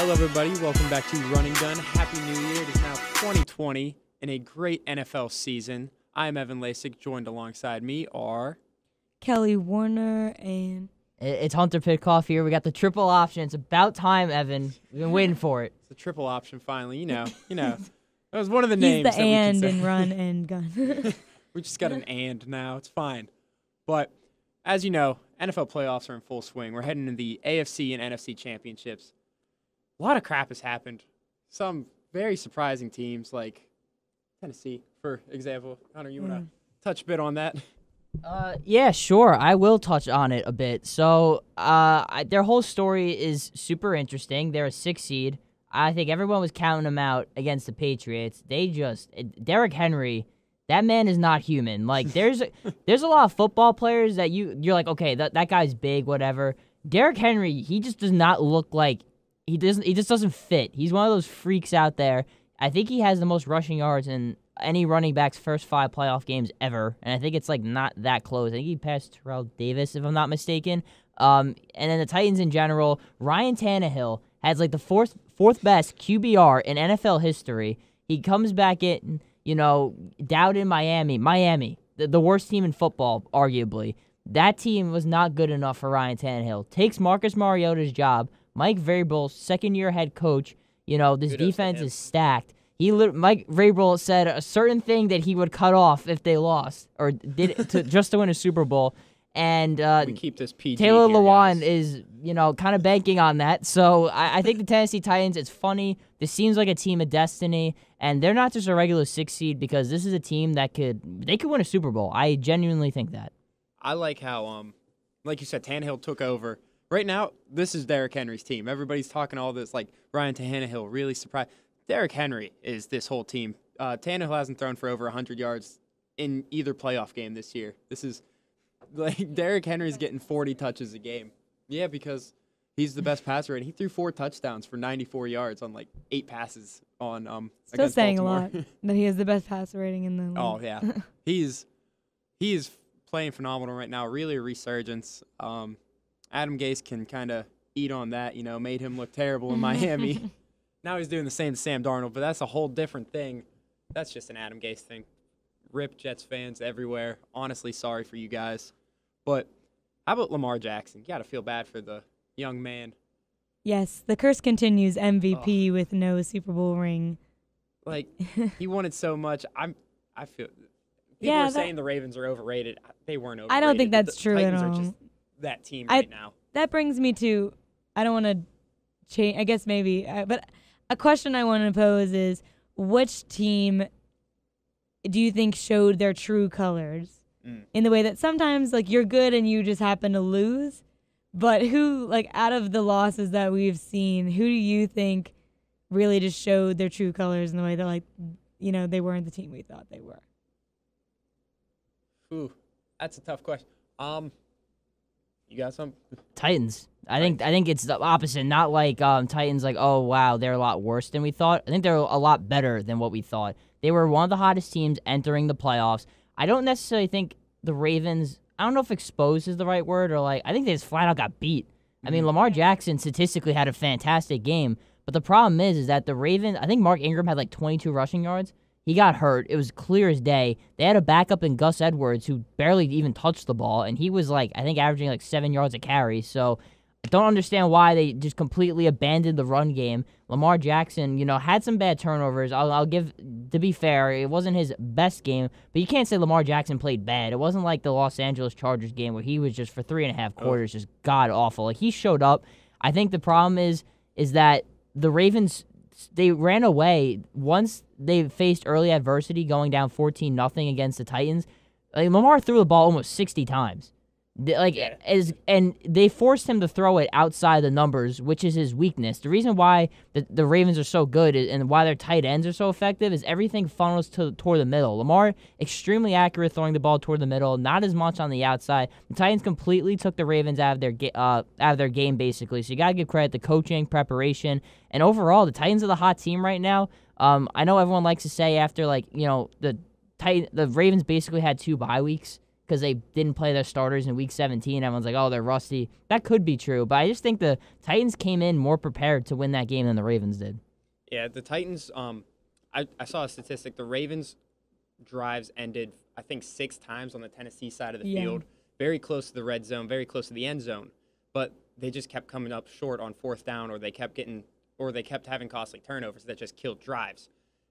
Hello, everybody. Welcome back to Running Gun. Happy New Year. It is now 2020 and a great NFL season. I am Evan Lasek. Joined alongside me are Kelly Warner and It's Hunter Pitcoff here. We got the triple option. It's about time, Evan. We've been waiting for it. it's a triple option finally. You know. That was one of the he's names the that we and could say. in run and gun. We just got an and now. It's fine. But as you know, NFL playoffs are in full swing. We're heading into the AFC and NFC championships. A lot of crap has happened. Some very surprising teams like Tennessee, for example. Hunter, you want to touch a bit on that? Yeah, sure. I will touch on it a bit. So, their whole story is super interesting. They're a 6 seed. I think everyone was counting them out against the Patriots. Derrick Henry, that man is not human. Like, there's a lot of football players that you're like, okay, that guy's big, whatever. Derrick Henry, he just does not look like he just doesn't fit. He's one of those freaks out there. I think he has the most rushing yards in any running back's first 5 playoff games ever, and I think it's like not that close. I think he passed Terrell Davis, if I'm not mistaken. And then the Titans in general, Ryan Tannehill has like the fourth best QBR in NFL history. He comes back in, down in Miami, the worst team in football, arguably. That team was not good enough for Ryan Tannehill. Takes Marcus Mariota's job. Mike Vrabel, second-year head coach. This defense is stacked. Mike Vrabel said a certain thing that he would cut off if they lost or did just to win a Super Bowl. And we keep this PG Taylor here, Lewan guys. is, kind of banking on that. So I think the Tennessee Titans, it's funny. This seems like a team of destiny, and they're not just a regular 6 seed because this is a team that could win a Super Bowl. I genuinely think that. I like how, like you said, Tannehill took over. Right now, this is Derrick Henry's team. Everybody's talking all this, like Ryan Tannehill, really surprised. Derrick Henry is this whole team. Tannehill hasn't thrown for over 100 yards in either playoff game this year. This is like Derrick Henry's getting 40 touches a game. Yeah, because he's the best passer, and he threw 4 touchdowns for 94 yards on like 8 passes on Still against saying Baltimore. a lot that he has the best passer rating in the league. Oh yeah, he is playing phenomenal right now. Really a resurgence. Adam Gase can kind of eat on that. Made him look terrible in Miami. Now he's doing the same to Sam Darnold, but that's a whole different thing. That's just an Adam Gase thing. Rip Jets fans everywhere. Honestly, sorry for you guys. But how about Lamar Jackson? You got to feel bad for the young man. Yes, the curse continues. MVP with no Super Bowl ring. Like, he wanted so much. I feel people are saying the Ravens are overrated. They weren't overrated. I don't think that's true Titans at are all. just that team right now. That brings me to, I don't want to change, I guess maybe, but a question I want to pose is, which team do you think showed their true colors in the way that sometimes, like, you're good and you just happen to lose? But who, like, out of the losses that we've seen, who do you think really just showed their true colors in the way that, like, they weren't the team we thought they were? Ooh, that's a tough question. You got some? Titans. I think it's the opposite. Not like Titans like, oh, wow, they're a lot worse than we thought. I think they're a lot better than what we thought. They were one of the hottest teams entering the playoffs. I don't necessarily think the Ravens, I don't know if exposed is the right word, or like, I think they just flat out got beat. I mean, Lamar Jackson statistically had a fantastic game, but the problem is that the Ravens, I think Mark Ingram had like 22 rushing yards. He got hurt. It was clear as day. They had a backup in Gus Edwards who barely even touched the ball, and he was like, I think, averaging like 7 yards a carry. So I don't understand why they just completely abandoned the run game. Lamar Jackson, had some bad turnovers. I'll give, to be fair, it wasn't his best game, but you can't say Lamar Jackson played bad. It wasn't like the Los Angeles Chargers game where he was just for 3.5 quarters just god awful. Like, he showed up. I think the problem is that the Ravens, they ran away once they faced early adversity, going down 14-0 against the Titans. Like, Lamar threw the ball almost 60 times. And they forced him to throw it outside the numbers, which is his weakness. The reason why the Ravens are so good and why their tight ends are so effective is everything funnels toward the middle. Lamar, extremely accurate throwing the ball toward the middle, not as much on the outside. The Titans completely took the Ravens out of their game, basically. So you got to give credit to coaching, preparation, and overall, the Titans are the hot team right now. I know everyone likes to say after, the Ravens basically had 2 bye weeks. because they didn't play their starters in Week 17. Everyone's like, oh, they're rusty. That could be true, but I just think the Titans came in more prepared to win that game than the Ravens did. Yeah, the Titans, I saw a statistic. The Ravens' drives ended, I think, 6 times on the Tennessee side of the field, very close to the red zone, very close to the end zone, but they just kept coming up short on 4th down, or they kept having costly turnovers that just killed drives.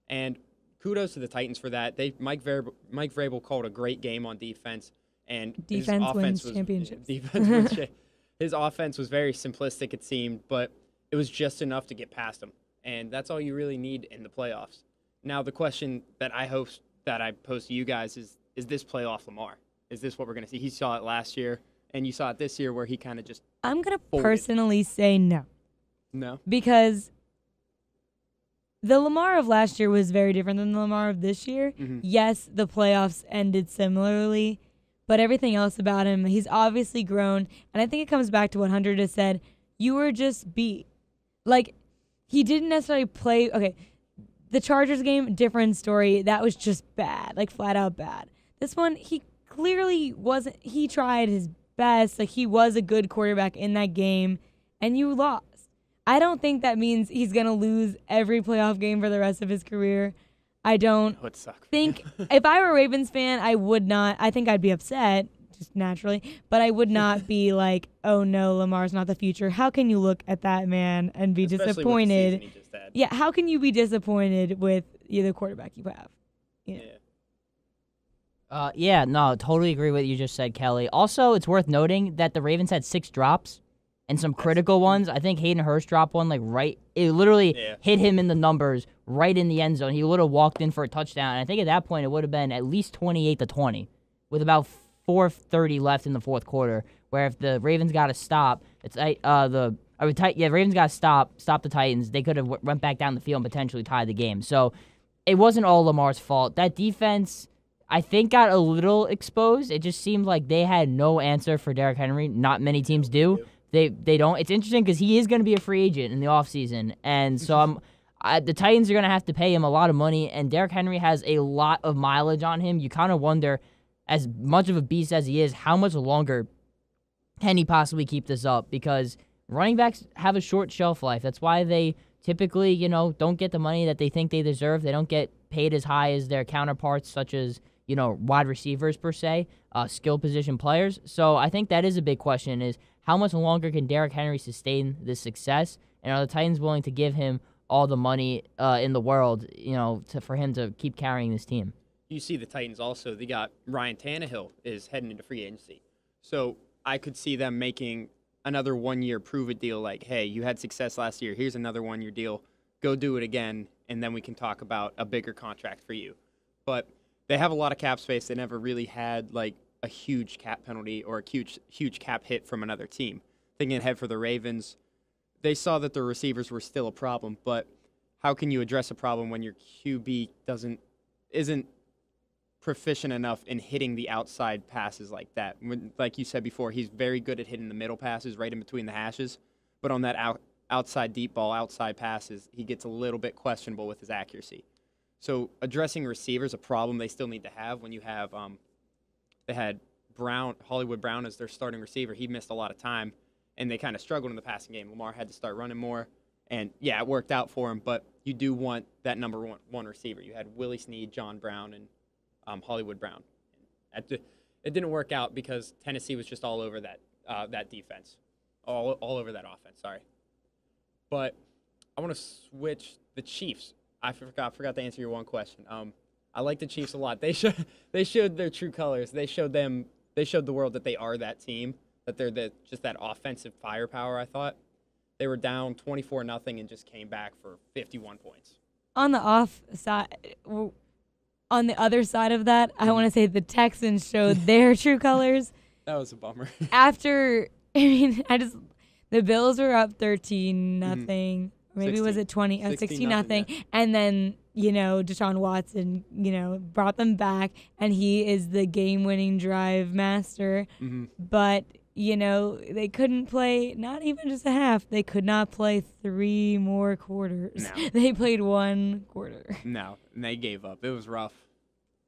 And kudos to the Titans for that. Mike Vrabel called a great game on defense, and defense his offense wins championships. His offense was very simplistic, it seemed, but it was just enough to get past them, and that's all you really need in the playoffs. Now, the question that I pose to you guys is this playoff Lamar? Is this what we're going to see? He saw it last year, and you saw it this year where he kind of just I'm going to personally say no. No? Because the Lamar of last year was very different than the Lamar of this year. Mm-hmm. Yes, the playoffs ended similarly, but everything else about him, he's obviously grown. And I think it comes back to what Hunter just said. You were just beat. Like, he didn't necessarily play. Okay, the Chargers game, different story. That was just bad, like flat out bad. This one, he clearly wasn't. He tried his best. Like, he was a good quarterback in that game, and you lost. I don't think that means he's going to lose every playoff game for the rest of his career. I don't think, if I were a Ravens fan, I would not. I think I'd be upset, just naturally, but I would not be like, oh no, Lamar's not the future. How can you look at that man and be disappointed? With the season he just had. Yeah, how can you be disappointed with the quarterback you have? Yeah, no, totally agree with what you just said, Kelly. Also, it's worth noting that the Ravens had 6 drops and some critical ones. I think Hayden Hurst dropped one, like, right. It literally hit him in the numbers right in the end zone. He would have walked in for a touchdown. And I think at that point it would have been at least 28-20 with about 4:30 left in the fourth quarter, where if the Ravens got to stop, Ravens got to stop the Titans, they could have went back down the field and potentially tied the game. So it wasn't all Lamar's fault. That defense, I think, got a little exposed. It just seemed like they had no answer for Derrick Henry. Not many teams do. They don't. It's interesting because he is going to be a free agent in the offseason. And so the Titans are going to have to pay him a lot of money, and Derrick Henry has a lot of mileage on him. You kind of wonder, as much of a beast as he is, how much longer can he possibly keep this up? Because running backs have a short shelf life. That's why they typically, don't get the money that they think they deserve. They don't get paid as high as their counterparts, such as, wide receivers per se, skill position players. So I think that is a big question, is how much longer can Derrick Henry sustain this success? And are the Titans willing to give him all the money in the world, for him to keep carrying this team? You see the Titans also, they got Ryan Tannehill is heading into free agency. So I could see them making another 1-year prove-it deal, like, hey, you had success last year, here's another 1-year deal, go do it again, and then we can talk about a bigger contract for you. But they have a lot of cap space. They never really had, like, a huge cap penalty or a huge cap hit from another team. Thinking ahead for the Ravens, they saw that the receivers were still a problem, but how can you address a problem when your QB isn't proficient enough in hitting the outside passes like that? Like you said before, he's very good at hitting the middle passes right in between the hashes, but on that outside deep ball, outside passes, he gets a little bit questionable with his accuracy. So addressing receivers, a problem they still need to have when you have they had Hollywood Brown as their starting receiver. He missed a lot of time, and they kind of struggled in the passing game. Lamar had to start running more, and, yeah, it worked out for him, but you do want that number one receiver. You had Willie Snead, John Brown, and Hollywood Brown. It didn't work out because Tennessee was just all over that defense, all over that offense, sorry. But I want to switch the Chiefs. I forgot to answer your one question. I like the Chiefs a lot. They showed their true colors. They showed the world that they are that team, that they're just that offensive firepower, I thought. They were down 24-0 and just came back for 51 points. On the other side of that, I want to say the Texans showed their true colors. That was a bummer. The Bills were up 13-0. Mm-hmm. Maybe 16. was it 16-0, yeah. And then, Deshaun Watson, brought them back, and he is the game-winning drive master. Mm-hmm. But, they couldn't play not even just a half. They could not play 3 more quarters. No. They played 1 quarter. No, and they gave up. It was rough.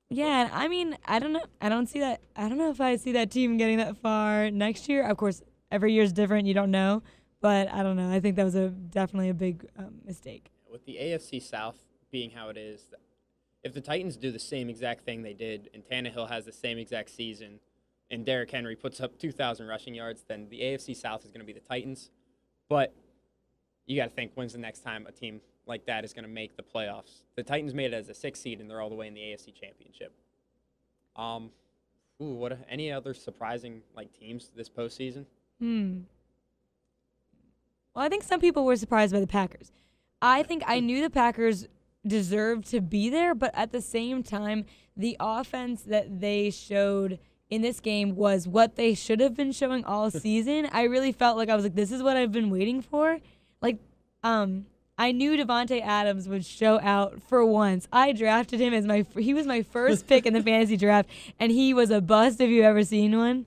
Yeah, I mean, I don't know. I don't see that. I don't know if I see that team getting that far next year. Of course, every year is different. You don't know, but I don't know. I think that was definitely a big mistake. With the AFC South being how it is, if the Titans do the same exact thing they did, and Tannehill has the same exact season, and Derrick Henry puts up 2,000 rushing yards, then the AFC South is going to be the Titans. But you got to think, when's the next time a team like that is going to make the playoffs? The Titans made it as a 6th seed, and they're all the way in the AFC Championship. Any other surprising teams this postseason? Well, I think some people were surprised by the Packers. I think I knew the Packers deserved to be there, but at the same time, the offense that they showed in this game was what they should have been showing all season. I really felt like I was like, this is what I've been waiting for. I knew Devontae Adams would show out for once. I drafted him as he was my first pick in the fantasy draft, and he was a bust if you've ever seen one.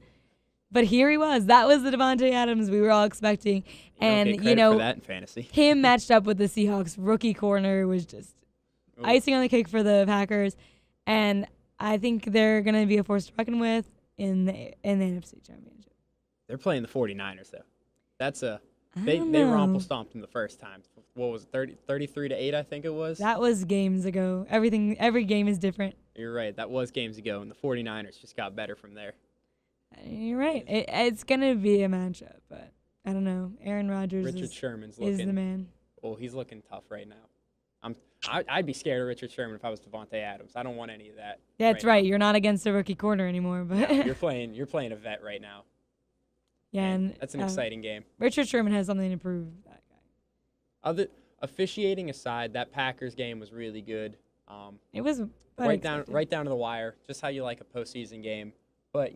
But here he was. That was the Devontae Adams we were all expecting. For that in fantasy. Him matched up with the Seahawks rookie corner was just icing on the cake for the Packers. And I think they're going to be a force to reckon with in the NFC Championship. They're playing the 49ers, though. They romple stomped them the first time. What was it, 33-8, I think it was? That was games ago. Every game is different. You're right. That was games ago, and the 49ers just got better from there. You're right. It's going to be a matchup, but I don't know. Aaron Rodgers is the man. Well, he's looking tough right now. I'd be scared of Richard Sherman if I was Devontae Adams. I don't want any of that. That's right. You're not against a rookie corner anymore, but no, you're playing a vet right now. Yeah, and that's an exciting game. Richard Sherman has something to prove. That guy. Other officiating aside, that Packers game was really good. It was right down to the wire, just how you like a postseason game. But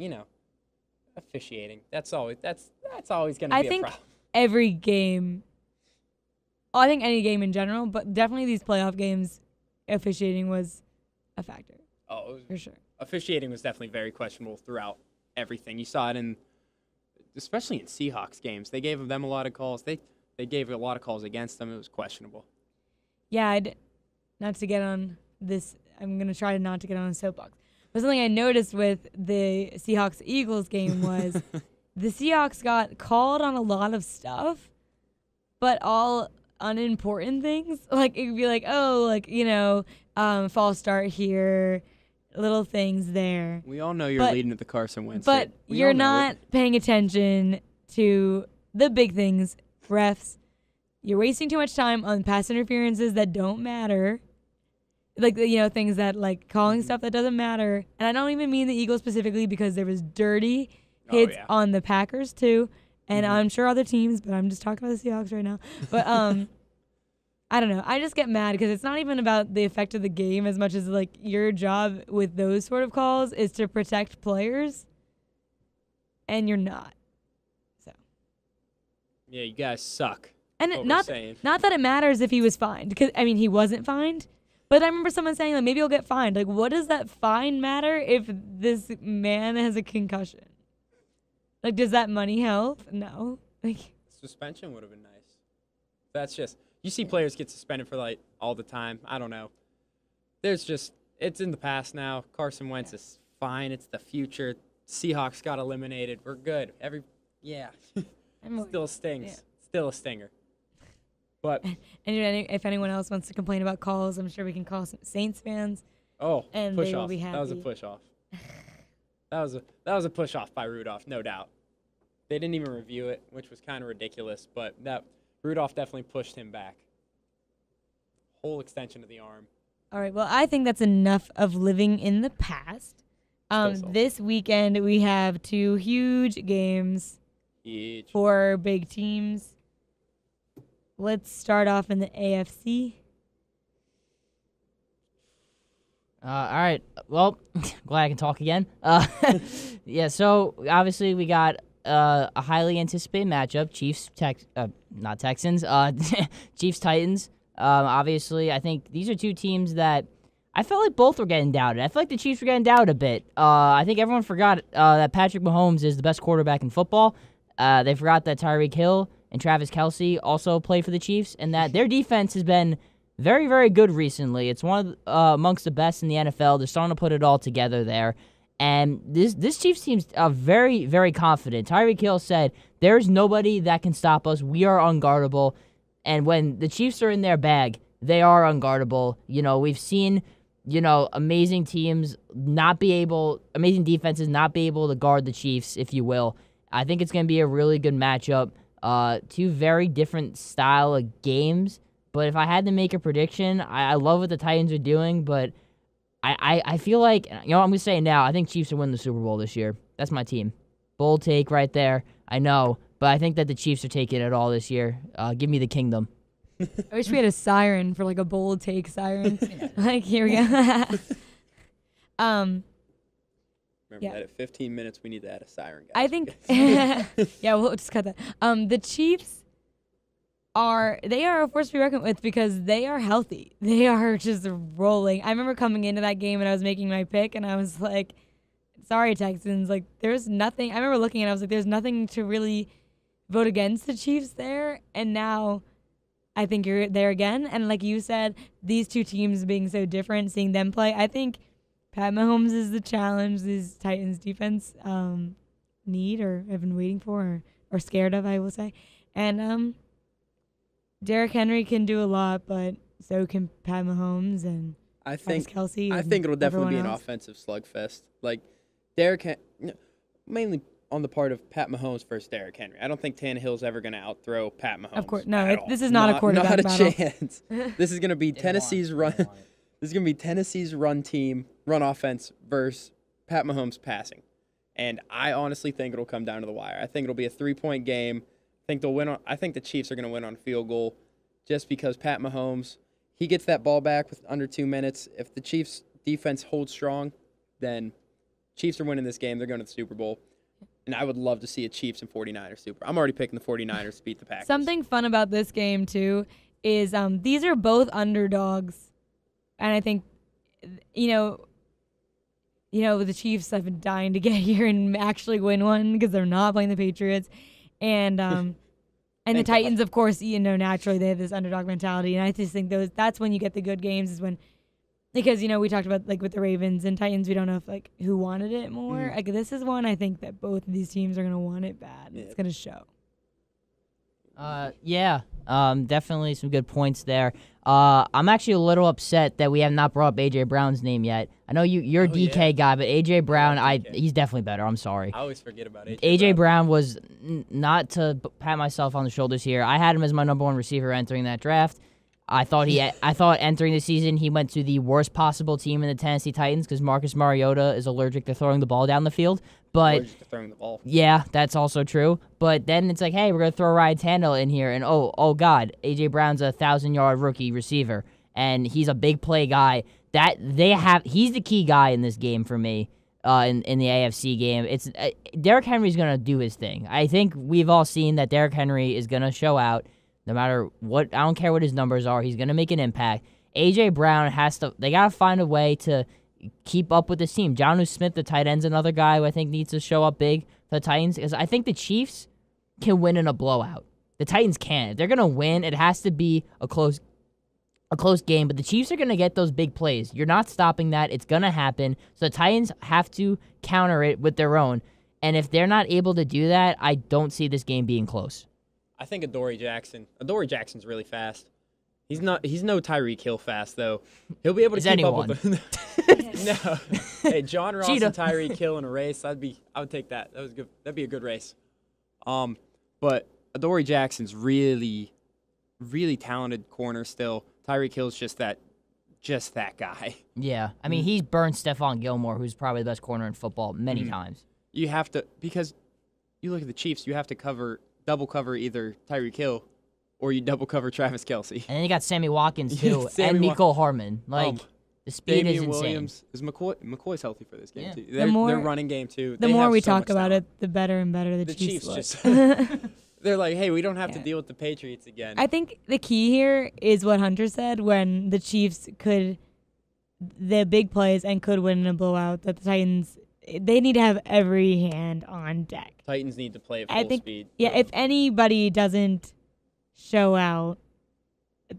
officiating, that's always going to be a problem. I think every game. I think any game in general, but definitely these playoff games, officiating was a factor. Oh, for sure. Officiating was definitely very questionable throughout everything. You saw it especially in Seahawks games. They gave them a lot of calls. They gave a lot of calls against them. It was questionable. Yeah, not to get on this. I'm going to try not to get on a soapbox. But something I noticed with the Seahawks-Eagles game was the Seahawks got called on a lot of stuff, but all unimportant things. Like, it would be false start here, little things there. We all know you're leading at the Carson Wentz. But you're not paying attention to the big things, refs. You're wasting too much time on pass interferences that don't matter. Things that, calling stuff that doesn't matter. And I don't even mean the Eagles specifically because there was dirty hits on the Packers, too. And I'm sure other teams, but I'm just talking about the Seahawks right now. But I don't know. I just get mad because it's not even about the effect of the game as much as, your job with those sort of calls is to protect players. And you're not. So. Yeah, you guys suck. And not that it matters if he was fined. Because, he wasn't fined. But I remember someone saying, maybe he'll get fined. What does that fine matter if this man has a concussion? Does that money help? No. Suspension would have been nice. That's just, you see players get suspended for, all the time. I don't know. It's in the past now. Carson Wentz is fine. It's the future. Seahawks got eliminated. We're good. Still stings. Yeah. Still a stinger. But and if anyone else wants to complain about calls, I'm sure we can call some Saints fans. Oh, and push they off. will be happy. That was a push off. that was a push off by Rudolph, no doubt. They didn't even review it, which was kind of ridiculous. But that Rudolph definitely pushed him back. Whole extension of the arm. All right. Well, I think that's enough of living in the past. This weekend we have 2 huge games for big teams. Let's start off in the AFC. All right. Well, glad I can talk again. Yeah, so obviously we got a highly anticipated matchup, Chiefs-Titans. Obviously, I think these are 2 teams that I felt like both were getting doubted. I feel like the Chiefs were getting doubted a bit. I think everyone forgot that Patrick Mahomes is the best quarterback in football. They forgot that Tyreek Hill and Travis Kelce also play for the Chiefs, and that their defense has been very, very good recently. It's one of amongst the best in the NFL. They're starting to put it all together there. And this Chiefs team's very, very confident. Tyreek Hill said, there's nobody that can stop us. We are unguardable. And when the Chiefs are in their bag, they are unguardable. We've seen, amazing teams amazing defenses not be able to guard the Chiefs, if you will. I think it's going to be a really good matchup. Two very different style of games. But if I had to make a prediction, I love what the Titans are doing, but I feel like, I'm going to say it now, I think Chiefs will win the Super Bowl this year. That's my team. Bold take right there. I know, but I think that the Chiefs are taking it all this year. Give me the kingdom. I wish we had a siren for like a bold take siren. Like, here we go. Remember that at 15 minutes we need to add a siren, guys. I think, yeah, we'll just cut that. The Chiefs they are a force to be reckoned with because they are healthy. They are just rolling. I remember coming into that game and I was making my pick and I was like, sorry, Texans. Like, there's nothing. I remember looking and I was like, there's nothing to really vote against the Chiefs there. And now I think you're there again. And like you said, these two teams being so different, seeing them play, I think Pat Mahomes is the challenge these Titans defense need or have been waiting for or scared of, I will say. And Derrick Henry can do a lot, but so can Pat Mahomes and Travis Kelce. I think it'll definitely be an offensive slugfest. Like mainly on the part of Pat Mahomes versus Derrick Henry. I don't think Tannehill's ever going to outthrow Pat Mahomes. Of course, no. This is not a quarterback battle. Not a chance. This is going to be Tennessee's run. This is going to be Tennessee's run offense versus Pat Mahomes passing. And I honestly think it'll come down to the wire. I think it'll be a 3-point game. I think the Chiefs are going to win on a field goal just because Pat Mahomes, he gets that ball back with under 2 minutes. If the Chiefs defense holds strong, then Chiefs are winning this game. They're going to the Super Bowl. And I would love to see a Chiefs and 49ers Super Bowl. I'm already picking the 49ers to beat the Packers. Something fun about this game, too, is these are both underdogs. And I think, the Chiefs have been dying to get here and actually win one because they're not playing the Patriots. And the Titans, of course, naturally they have this underdog mentality. And I just think that's when you get the good games is when, because, we talked about like with the Ravens and Titans, we don't know if like who wanted it more. Like this is one I think that both of these teams are going to want it bad. And it's going to show. Definitely some good points there. I'm actually a little upset that we have not brought up A.J. Brown's name yet. I know you're a DK guy, but A.J. Brown, he's definitely better. I'm sorry. I always forget about A.J. A.J. Brown was not to pat myself on the shoulders here. I had him as my number one receiver entering that draft. I thought entering the season he went to the worst possible team in the Tennessee Titans because Marcus Mariota is allergic to throwing the ball down the field. But allergic to throwing the ball. Yeah, that's also true. But then it's like, hey, we're gonna throw Ryan Tannehill in here, and oh God, A.J. Brown's a 1,000-yard rookie receiver, and he's a big play guy. He's the key guy in this game for me. In the AFC game, it's Derrick Henry's gonna do his thing. I think we've all seen that Derrick Henry is gonna show out. No matter what, I don't care what his numbers are, he's going to make an impact. A.J. Brown they got to find a way to keep up with this team. Jonnu Smith, the tight end's another guy who I think needs to show up big for the Titans because I think the Chiefs can win in a blowout. The Titans can't. If they're going to win, it has to be a close game, but the Chiefs are going to get those big plays. You're not stopping that. It's going to happen. So the Titans have to counter it with their own. And if they're not able to do that, I don't see this game being close. I think Adoree Jackson's really fast. He's no Tyreek Hill fast though. He'll be able to keep up with them. No. Hey, John Ross Cheetah. and Tyreek Hill in a race. I would take that. That was good. That'd be a good race. But Adoree Jackson's really, really talented corner still. Tyreek Hill's just that guy. Yeah. I mean, he's burned Stephon Gilmore, who's probably the best corner in football many times. You have to, because you look at the Chiefs, you have to double cover either Tyreek Hill or you double cover Travis Kelce. And then you got Sammy Watkins, too, and Mecole Hardman. Like, the speed Damian is insane. Williams. Is McCoy's healthy for this game, too. Their running game, too. The more we talk about it, the better and better the Chiefs look. Just they're like, hey, we don't have to deal with the Patriots again. I think the key here is what Hunter said when the Chiefs the big plays and could win in a blowout, that the Titans, they need to have every hand on deck. Titans need to play at full speed. Yeah, if anybody doesn't show out,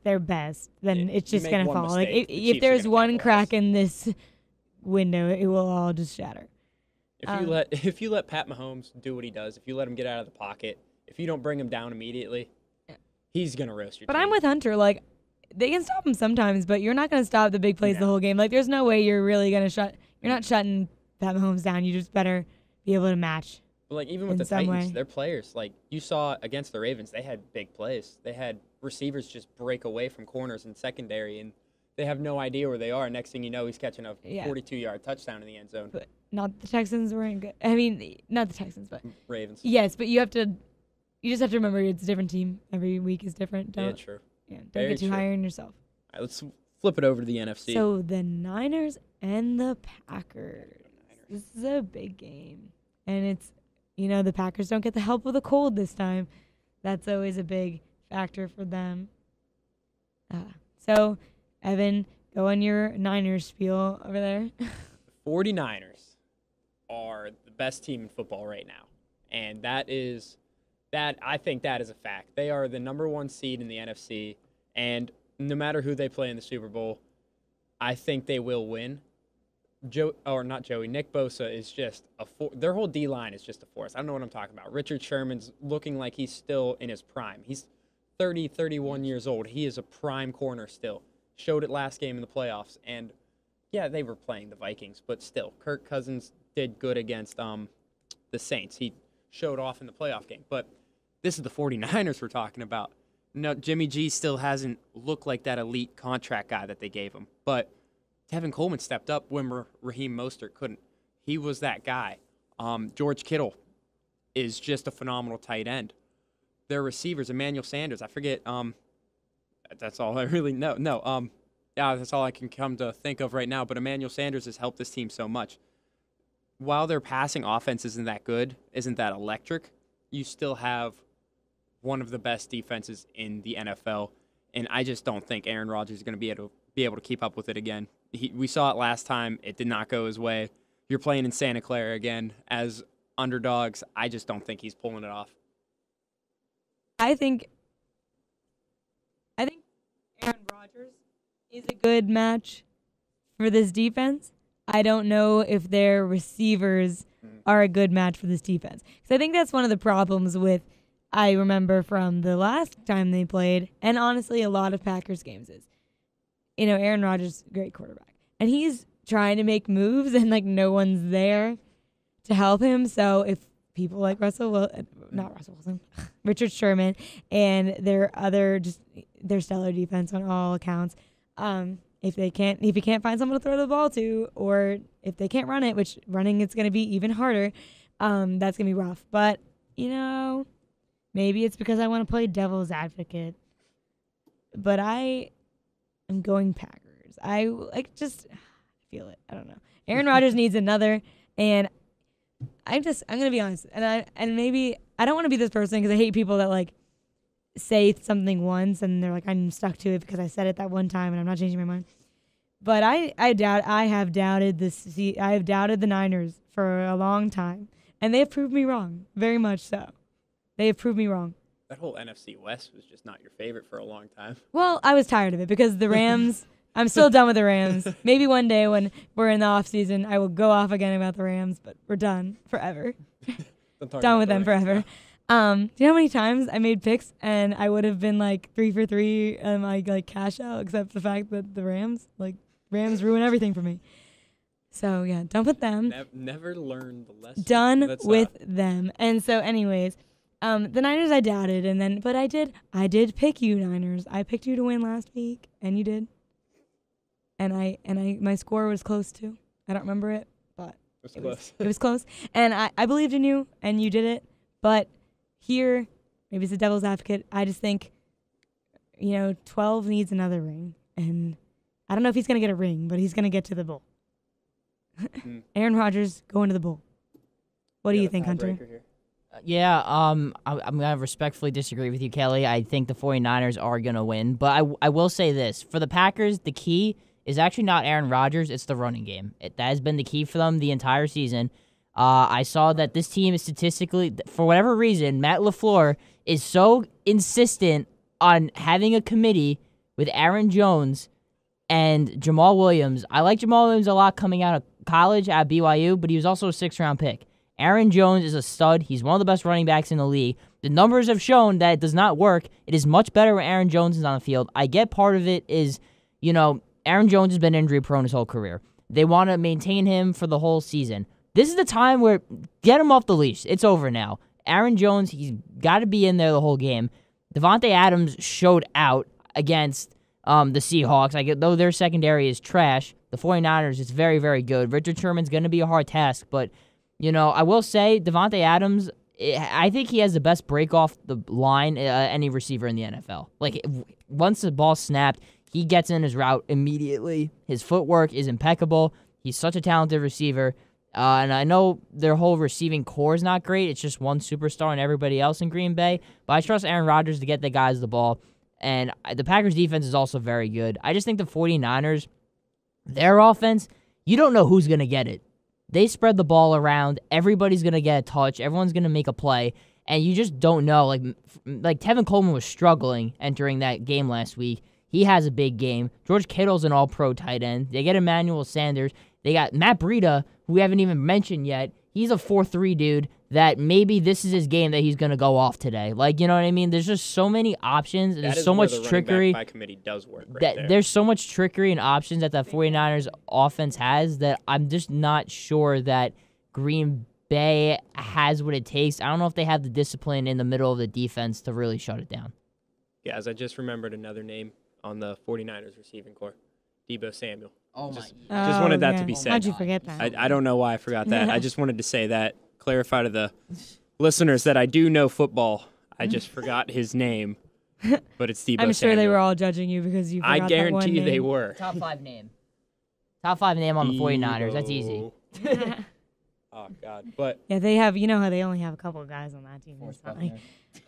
their best, then it's You just make gonna one fall. Like mistake, the if Chiefs are there's gonna one capitalize. crack in this window, it will all just shatter. If you let Pat Mahomes do what he does, if you let him get out of the pocket, if you don't bring him down immediately, he's gonna roast your But team. I'm with Hunter. Like, they can stop him sometimes, but you're not gonna stop the big plays the No. whole game. Like, there's no way you're really gonna You're not shutting Pat Mahomes down. You just better be able to match. But like even with in the some Titans, way. their players, like you saw against the Ravens, they had big plays. They had receivers just break away from corners and secondary, and they have no idea where they are. Next thing you know, he's catching a 42-yard touchdown in the end zone. But not the Texans weren't good. I mean, not the Texans, but Ravens. yes. But you just have to remember it's a different team. Every week is different. Yeah, Don't true. don't Very get too true. high on yourself. All right, let's flip it over to the NFC. So the Niners and the Packers. This is a big game, and it's the Packers don't get the help with a cold this time. That's always a big factor for them. So, Evan, go on your Niners spiel over there. The 49ers are the best team in football right now, and I think that is a fact. They are the number 1 seed in the NFC, and no matter who they play in the Super Bowl, I think they will win. Nick Bosa is just their whole D-line is just a force. I don't know what I'm talking about. Richard Sherman's looking like he's still in his prime. He's 30, 31 years old. He is a prime corner still. Showed it last game in the playoffs. And, yeah, they were playing the Vikings, but still, Kirk Cousins did good against the Saints. He showed off in the playoff game. But this is the 49ers we're talking about. No, Jimmy G still hasn't looked like that elite contract guy that they gave him. But Tevin Coleman stepped up when Raheem Mostert couldn't. He was that guy. George Kittle is just a phenomenal tight end. Their receivers, Emmanuel Sanders, I forget. That's all I really know. No, that's all I can come to think of right now. But Emmanuel Sanders has helped this team so much. While their passing offense isn't that good, isn't that electric, you still have one of the best defenses in the NFL. And I just don't think Aaron Rodgers is going to be able to keep up with it again. We saw it last time. It did not go his way. You're playing in Santa Clara again as underdogs. I just don't think he's pulling it off. I think Aaron Rodgers is a good match for this defense. I don't know if their receivers are a good match for this defense. Because I think that's one of the problems I remember from the last time they played, and honestly a lot of Packers games is, Aaron Rodgers, great quarterback. And he's trying to make moves and no one's there to help him. So if people like Richard Sherman and their stellar defense on all accounts, if he can't find someone to throw the ball to, or if they can't run it, which running it's going to be even harder, that's going to be rough. But, maybe it's because I want to play devil's advocate. But I am going Packers. I feel it. I don't know. Aaron Rodgers needs another, and I'm going to be honest. And maybe I don't want to be this person because I hate people that say something once and they're I'm stuck to it because I said it that one time and I'm not changing my mind. But I have doubted the Niners for a long time, and they have proved me wrong, very much so. They have proved me wrong. That whole NFC West was just not your favorite for a long time. Well, I was tired of it because the Rams, I'm still done with the Rams. Maybe one day when we're in the off season, I will go off again about the Rams, but we're done forever. Done with them forever. Do you know how many times I made picks and I would have been 3 for 3 and my cash out, except the fact that the Rams ruin everything for me. So yeah, done with them. Never learned the lesson. Done with them. And so, anyways, the Niners I doubted, but I did pick you, Niners. I picked you to win last week, and you did. And my score was close too. I don't remember it, but it was close. It was close. And I believed in you, and you did it. But here, maybe it's a devil's advocate. I just think, 12 needs another ring, and I don't know if he's gonna get a ring, but he's gonna get to the bowl. Aaron Rodgers going to the bowl. What do you think, Hunter? Yeah, I'm going to respectfully disagree with you, Kelly. I think the 49ers are going to win. But I will say this. For the Packers, the key is actually not Aaron Rodgers. It's the running game. That has been the key for them the entire season. I saw that this team is statistically, for whatever reason, Matt LaFleur is so insistent on having a committee with Aaron Jones and Jamal Williams. I like Jamal Williams a lot coming out of college at BYU, but he was also a 6th-round pick. Aaron Jones is a stud. He's one of the best running backs in the league. The numbers have shown that it does not work. It is much better when Aaron Jones is on the field. I get part of it is, Aaron Jones has been injury-prone his whole career. They want to maintain him for the whole season. This is the time where get him off the leash. It's over now. Aaron Jones, he's got to be in there the whole game. Devontae Adams showed out against the Seahawks. Though their secondary is trash, the 49ers is very, very good. Richard Sherman's going to be a hard task, but, I will say Devontae Adams, I think he has the best break off the line any receiver in the NFL. Once the ball snapped, he gets in his route immediately. His footwork is impeccable. He's such a talented receiver. And I know their whole receiving core is not great. It's just one superstar and everybody else in Green Bay. But I trust Aaron Rodgers to get the guys the ball. And the Packers' defense is also very good. I just think the 49ers, their offense, you don't know who's going to get it. They spread the ball around. Everybody's going to get a touch. Everyone's going to make a play. And you just don't know. Like Tevin Coleman was struggling entering that game last week. He has a big game. George Kittle's an all-pro tight end. They get Emmanuel Sanders. They got Matt Breida, who we haven't even mentioned yet. He's a 4-3 dude that maybe this is his game that he's going to go off today. You know what I mean? There's just so many options. And there's so much trickery. By committee does work There's so much trickery and options that the 49ers offense has that I'm just not sure that Green Bay has what it takes. I don't know if they have the discipline in the middle of the defense to really shut it down. Yeah, as I just remembered another name on the 49ers receiving core, Deebo Samuel. Just wanted that to be said. How'd you forget that? I don't know why I forgot that. I just wanted to say that, clarify to the listeners that I do know football. I just forgot his name, but it's Deebo Samuel. I'm sure they were all judging you because you forgot I guarantee that one they name. were. Top 5 name. Top 5 name on the 49ers. That's easy. Oh, God. But yeah, they have, how they only have a couple of guys on that team.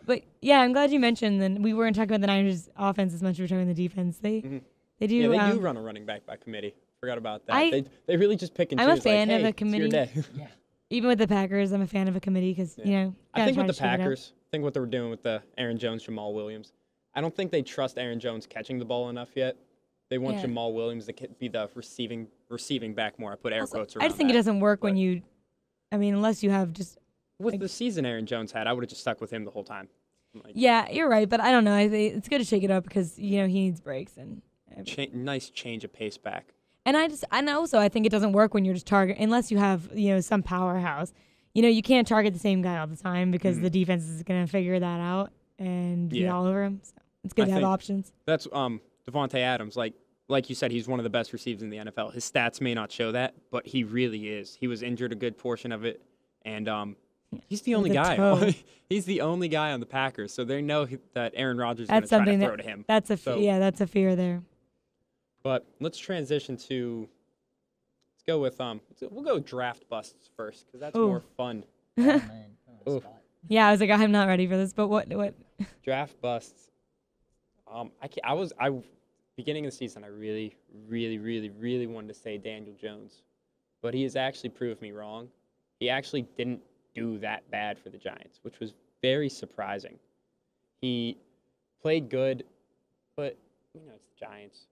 But yeah, I'm glad you mentioned that we weren't talking about the Niners offense as much as we were talking about the defense. They do. Yeah, they do run a running back by committee. Forgot about that. They really just pick and choose. I'm a fan of a committee. Yeah. Even with the Packers, I'm a fan of a committee because, I think with the Packers, I think what they were doing with the Aaron Jones, Jamal Williams, I don't think they trust Aaron Jones catching the ball enough yet. They want Jamal Williams to be the receiving back more. I put air quotes around I just think it doesn't work when you, unless you have just. With the season Aaron Jones had, I would have just stuck with him the whole time. Yeah, you're right, but I don't know. It's good to shake it up because, he needs breaks and. Nice change of pace back. And I think it doesn't work when you're just unless you have, some powerhouse. You can't target the same guy all the time because the defense is going to figure that out and be all over him. So it's good to have options. That's Devontae Adams. Like you said, he's one of the best receivers in the NFL. His stats may not show that, but he really is. He was injured a good portion of it, and he's the only guy. He's the only guy on the Packers, so they know that Aaron Rodgers is going to try to throw to him. That's a fear there. But let's transition to. Let's go with we'll go draft busts first because that's more fun. Oh, man. Oh, yeah, I was like, I'm not ready for this. But what? Draft busts. Beginning of the season, I really, really, really, really wanted to say Daniel Jones, but he has actually proved me wrong. He actually didn't do that bad for the Giants, which was very surprising. He played good, but it's the Giants.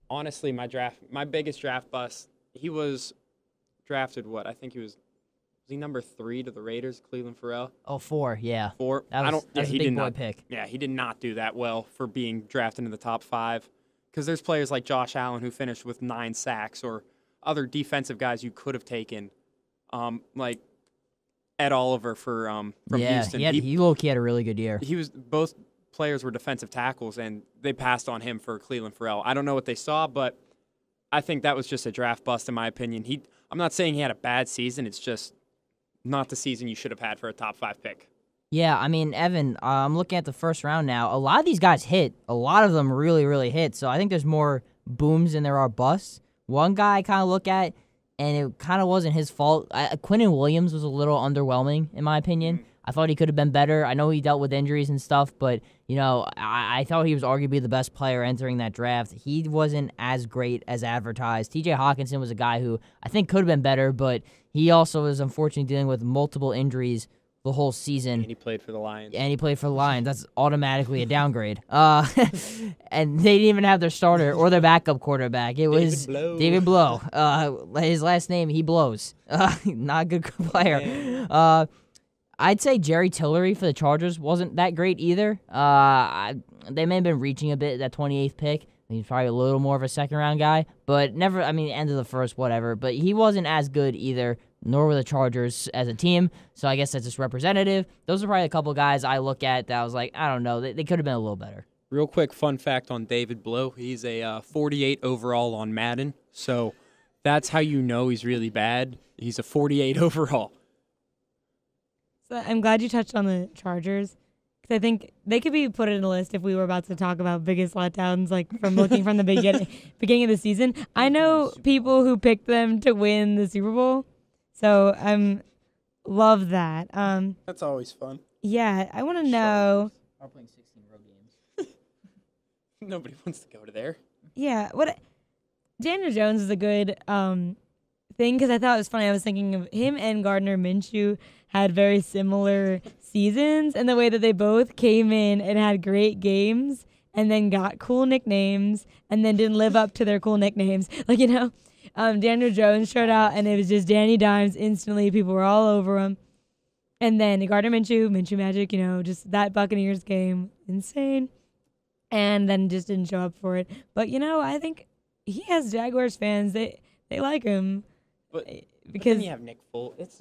Honestly, my biggest draft bust, he was drafted I think was he number 3 to the Raiders, Cleveland Farrell? Oh, 4, yeah. 4. That was a big boy pick. Yeah, he did not do that well for being drafted in the top 5 because there's players like Josh Allen who finished with 9 sacks or other defensive guys you could have taken, like Ed Oliver from Houston. He low-key had a really good year. Both players were defensive tackles, and they passed on him for Cleveland Farrell. I don't know what they saw, but I think that was just a draft bust in my opinion. I'm not saying he had a bad season. It's just not the season you should have had for a top 5 pick. Yeah, Evan, I'm looking at the first round now. A lot of these guys hit. A lot of them really, really hit. So I think there's more booms than there are busts. One guy I kind of look at, and it kind of wasn't his fault. Quinnen Williams was a little underwhelming, in my opinion. I thought he could have been better. I know he dealt with injuries and stuff, but, I thought he was arguably the best player entering that draft. He wasn't as great as advertised. TJ Hawkinson was a guy who I think could have been better, but he also was unfortunately dealing with multiple injuries the whole season. And he played for the Lions. That's automatically a downgrade. And they didn't even have their starter or their backup quarterback. It was David Blow. His last name, he blows. Not a good player. I'd say Jerry Tillery for the Chargers wasn't that great either. They may have been reaching a bit, that 28th pick. He's probably a little more of a second-round guy, but never, end of the first, whatever. But he wasn't as good either, nor were the Chargers as a team, so I guess that's just representative. Those are probably a couple guys I look at that I was like, I don't know, they could have been a little better. Real quick fun fact on David Blow. He's a 48 overall on Madden, so that's how you know he's really bad. He's a 48 overall. So I'm glad you touched on the Chargers, because I think they could be put in a list if we were about to talk about biggest letdowns, like from looking from the beginning of the season. I know people who picked them to win the Super Bowl, so love that. That's always fun. Yeah, I want to know. Are playing 16 road games. Nobody wants to go to there. Yeah, Daniel Jones is a good thing, because I thought it was funny. I was thinking of him and Gardner Minshew had very similar seasons, and the way that they both came in and had great games and then got cool nicknames and then didn't live up to their cool nicknames. Daniel Jones showed out, and it was just Danny Dimes instantly. People were all over him. And then Gardner Minshew Magic, just that Buccaneers game, insane. And then just didn't show up for it. But, I think he has Jaguars fans. They like him. Because then you have Nick Foles.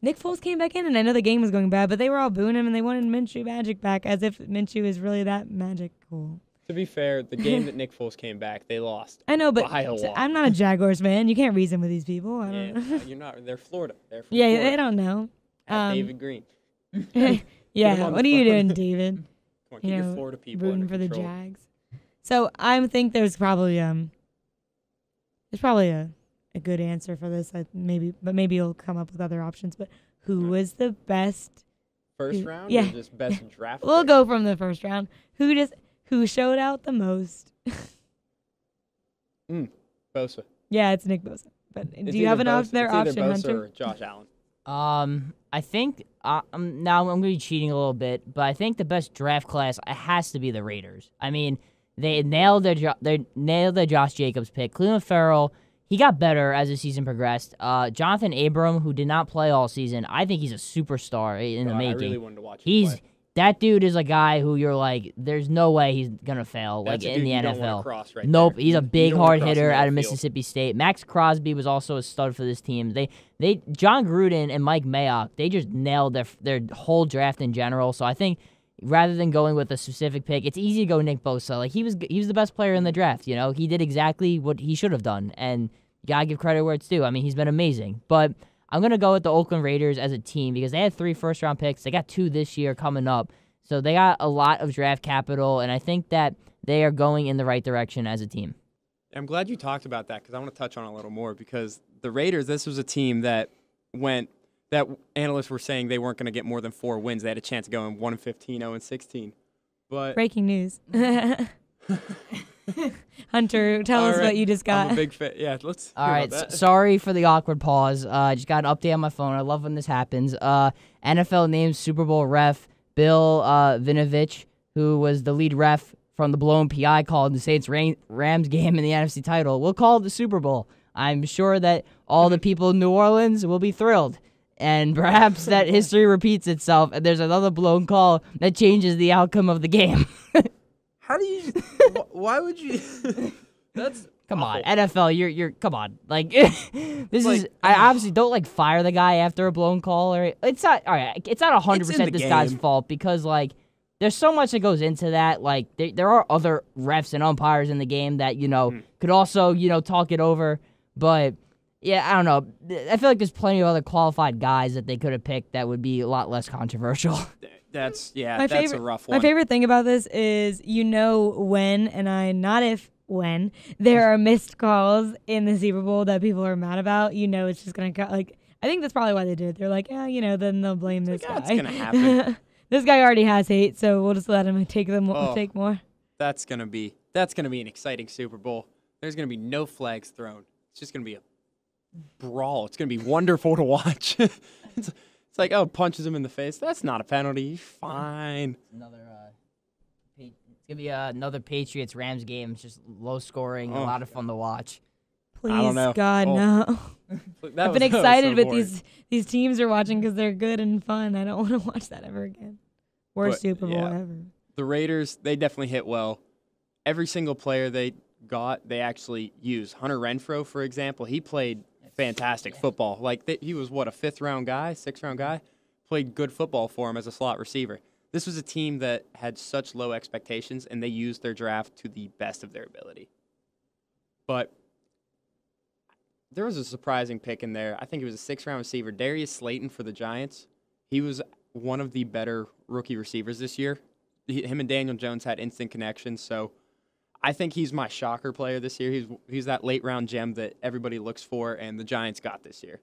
Nick Foles came back in, and I know the game was going bad, but they were all booing him, and they wanted Minshew Magic back, as if Minshew is really that magical. To be fair, the game that Nick Foles came back, they lost. I know, but by a lot. I'm not a Jaguars fan. You can't reason with these people. I don't know. You're not. They're Florida. They're from yeah, Florida. they don't know. David Green. Yeah, what are you doing, David? Come on, your Florida people rooting under for control. the Jags. So I think there's probably a good answer for this. Maybe you'll come up with other options. But who was the best first round? Yeah, or just best draft. We'll pick? go from the first round. Who showed out the most? Bosa. Yeah, it's Nick Bosa. But It's do you have either an Bosa- their it's either option, Bosa Hunter? or Josh Allen. I think now I'm going to be cheating a little bit, but I think the best draft class has to be the Raiders. They nailed their Josh Jacobs pick. Cleveland Farrell, he got better as the season progressed. Jonathan Abram, who did not play all season, I think he's a superstar in the making. I really wanted to watch him play. That dude is a guy who you're like, there's no way he's gonna fail That's a in dude the you don't NFL. wanna cross right Nope, there. he's a You big don't wanna hard cross hitter him out of down the field. Mississippi State. Max Crosby was also a stud for this team. John Gruden and Mike Mayock, they just nailed their whole draft in general. So I think rather than going with a specific pick, it's easy to go Nick Bosa. He was the best player in the draft. He did exactly what he should have done, and you gotta give credit where it's due. He's been amazing. But I'm gonna go with the Oakland Raiders as a team because they had 3 first-round picks. They got 2 this year coming up. So they got a lot of draft capital, and I think that they are going in the right direction as a team. I'm glad you talked about that because I want to touch on it a little more because the Raiders, this was a team that analysts were saying they weren't going to get more than 4 wins. They had a chance of going 1-15, 0-16. But Breaking news. Hunter, tell us what you just got. I'm a big fan. Yeah, let's All hear right, about that. sorry for the awkward pause. I just got an update on my phone. I love when this happens. NFL names Super Bowl ref Bill Vinovich, who was the lead ref from the blown PI call in the Saints-Rams game in the NFC title, will call the Super Bowl. I'm sure that all the people in New Orleans will be thrilled. And perhaps that history repeats itself, and there's another blown call that changes the outcome of the game. How do you? Why would you? That's Come awful. on, NFL, you're come on. This is I obviously don't fire the guy after a blown call or it's not all right. It's not 100% this guy's fault because there's so much that goes into that. There are other refs and umpires in the game that could also talk it over. But yeah, I don't know. I feel like there's plenty of other qualified guys that they could have picked that would be a lot less controversial. That's a rough one. My favorite thing about this is when, and not if, when there are missed calls in the Super Bowl that people are mad about, it's just going to I think that's probably why they did it. They're like, then they'll blame this guy. It's going to happen. This guy already has hate, so we'll just let him take more. That's going to be an exciting Super Bowl. There's going to be no flags thrown. It's just going to be a brawl. It's going to be wonderful to watch. It's It's like, oh, punches him in the face. That's not a penalty. Fine. It's gonna be another Patriots-Rams game. It's just low scoring, a lot of fun to watch. Please, I don't know. God, no. I've been excited so with these teams are watching because they're good and fun. I don't want to watch that ever again. Worst Super Bowl ever. The Raiders, they definitely hit well. Every single player they got, they actually used. Hunter Renfrow, for example, he played fantastic football. Like, he was, a fifth-round guy, sixth-round guy? Played good football for him as a slot receiver. This was a team that had such low expectations, and they used their draft to the best of their ability. But there was a surprising pick in there. I think it was a sixth-round receiver, Darius Slayton for the Giants. He was one of the better rookie receivers this year. Him and Daniel Jones had instant connections, so I think he's my shocker player this year. He's that late-round gem that everybody looks for, and the Giants got this year.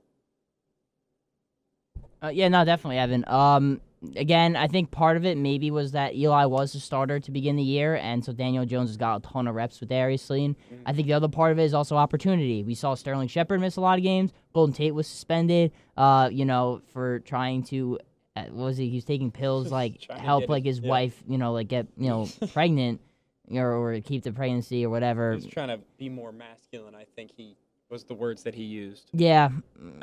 Yeah, no, definitely, Evan. Again, I think part of it maybe was that Eli was the starter to begin the year, and so Daniel Jones has got a ton of reps with Darius Slayton. I think the other part of it is also opportunity. We saw Sterling Shepard miss a lot of games. Golden Tate was suspended, for trying to, what was he? He was taking pills, help, his wife, get, pregnant, or keep the pregnancy or whatever. He was trying to be more masculine, I think was the words that he used. Yeah.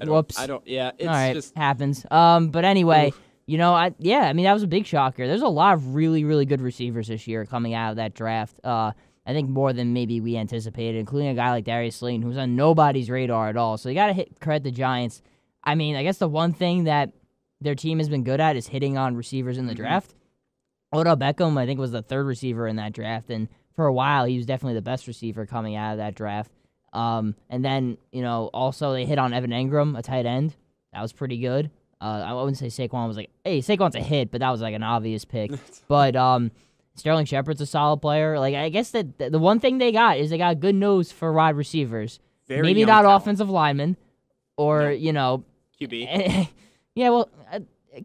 Whoops. It's all right, just happens. But anyway, oof. That was a big shocker. There's a lot of really, really good receivers this year coming out of that draft. I think more than maybe we anticipated, including a guy like Darius Slayton, who's on nobody's radar at all. So you got to credit the Giants. I mean, I guess the one thing that their team has been good at is hitting on receivers in the draft. Odell Beckham, I think, was the third receiver in that draft, and for a while, he was definitely the best receiver coming out of that draft. And then, also they hit on Evan Engram, a tight end. That was pretty good. I wouldn't say Saquon was Saquon's a hit, but that was an obvious pick. But Sterling Shepard's a solid player. I guess that the one thing they got is they got good nose for wide receivers. Maybe not talent. Offensive linemen or, QB. Yeah, well,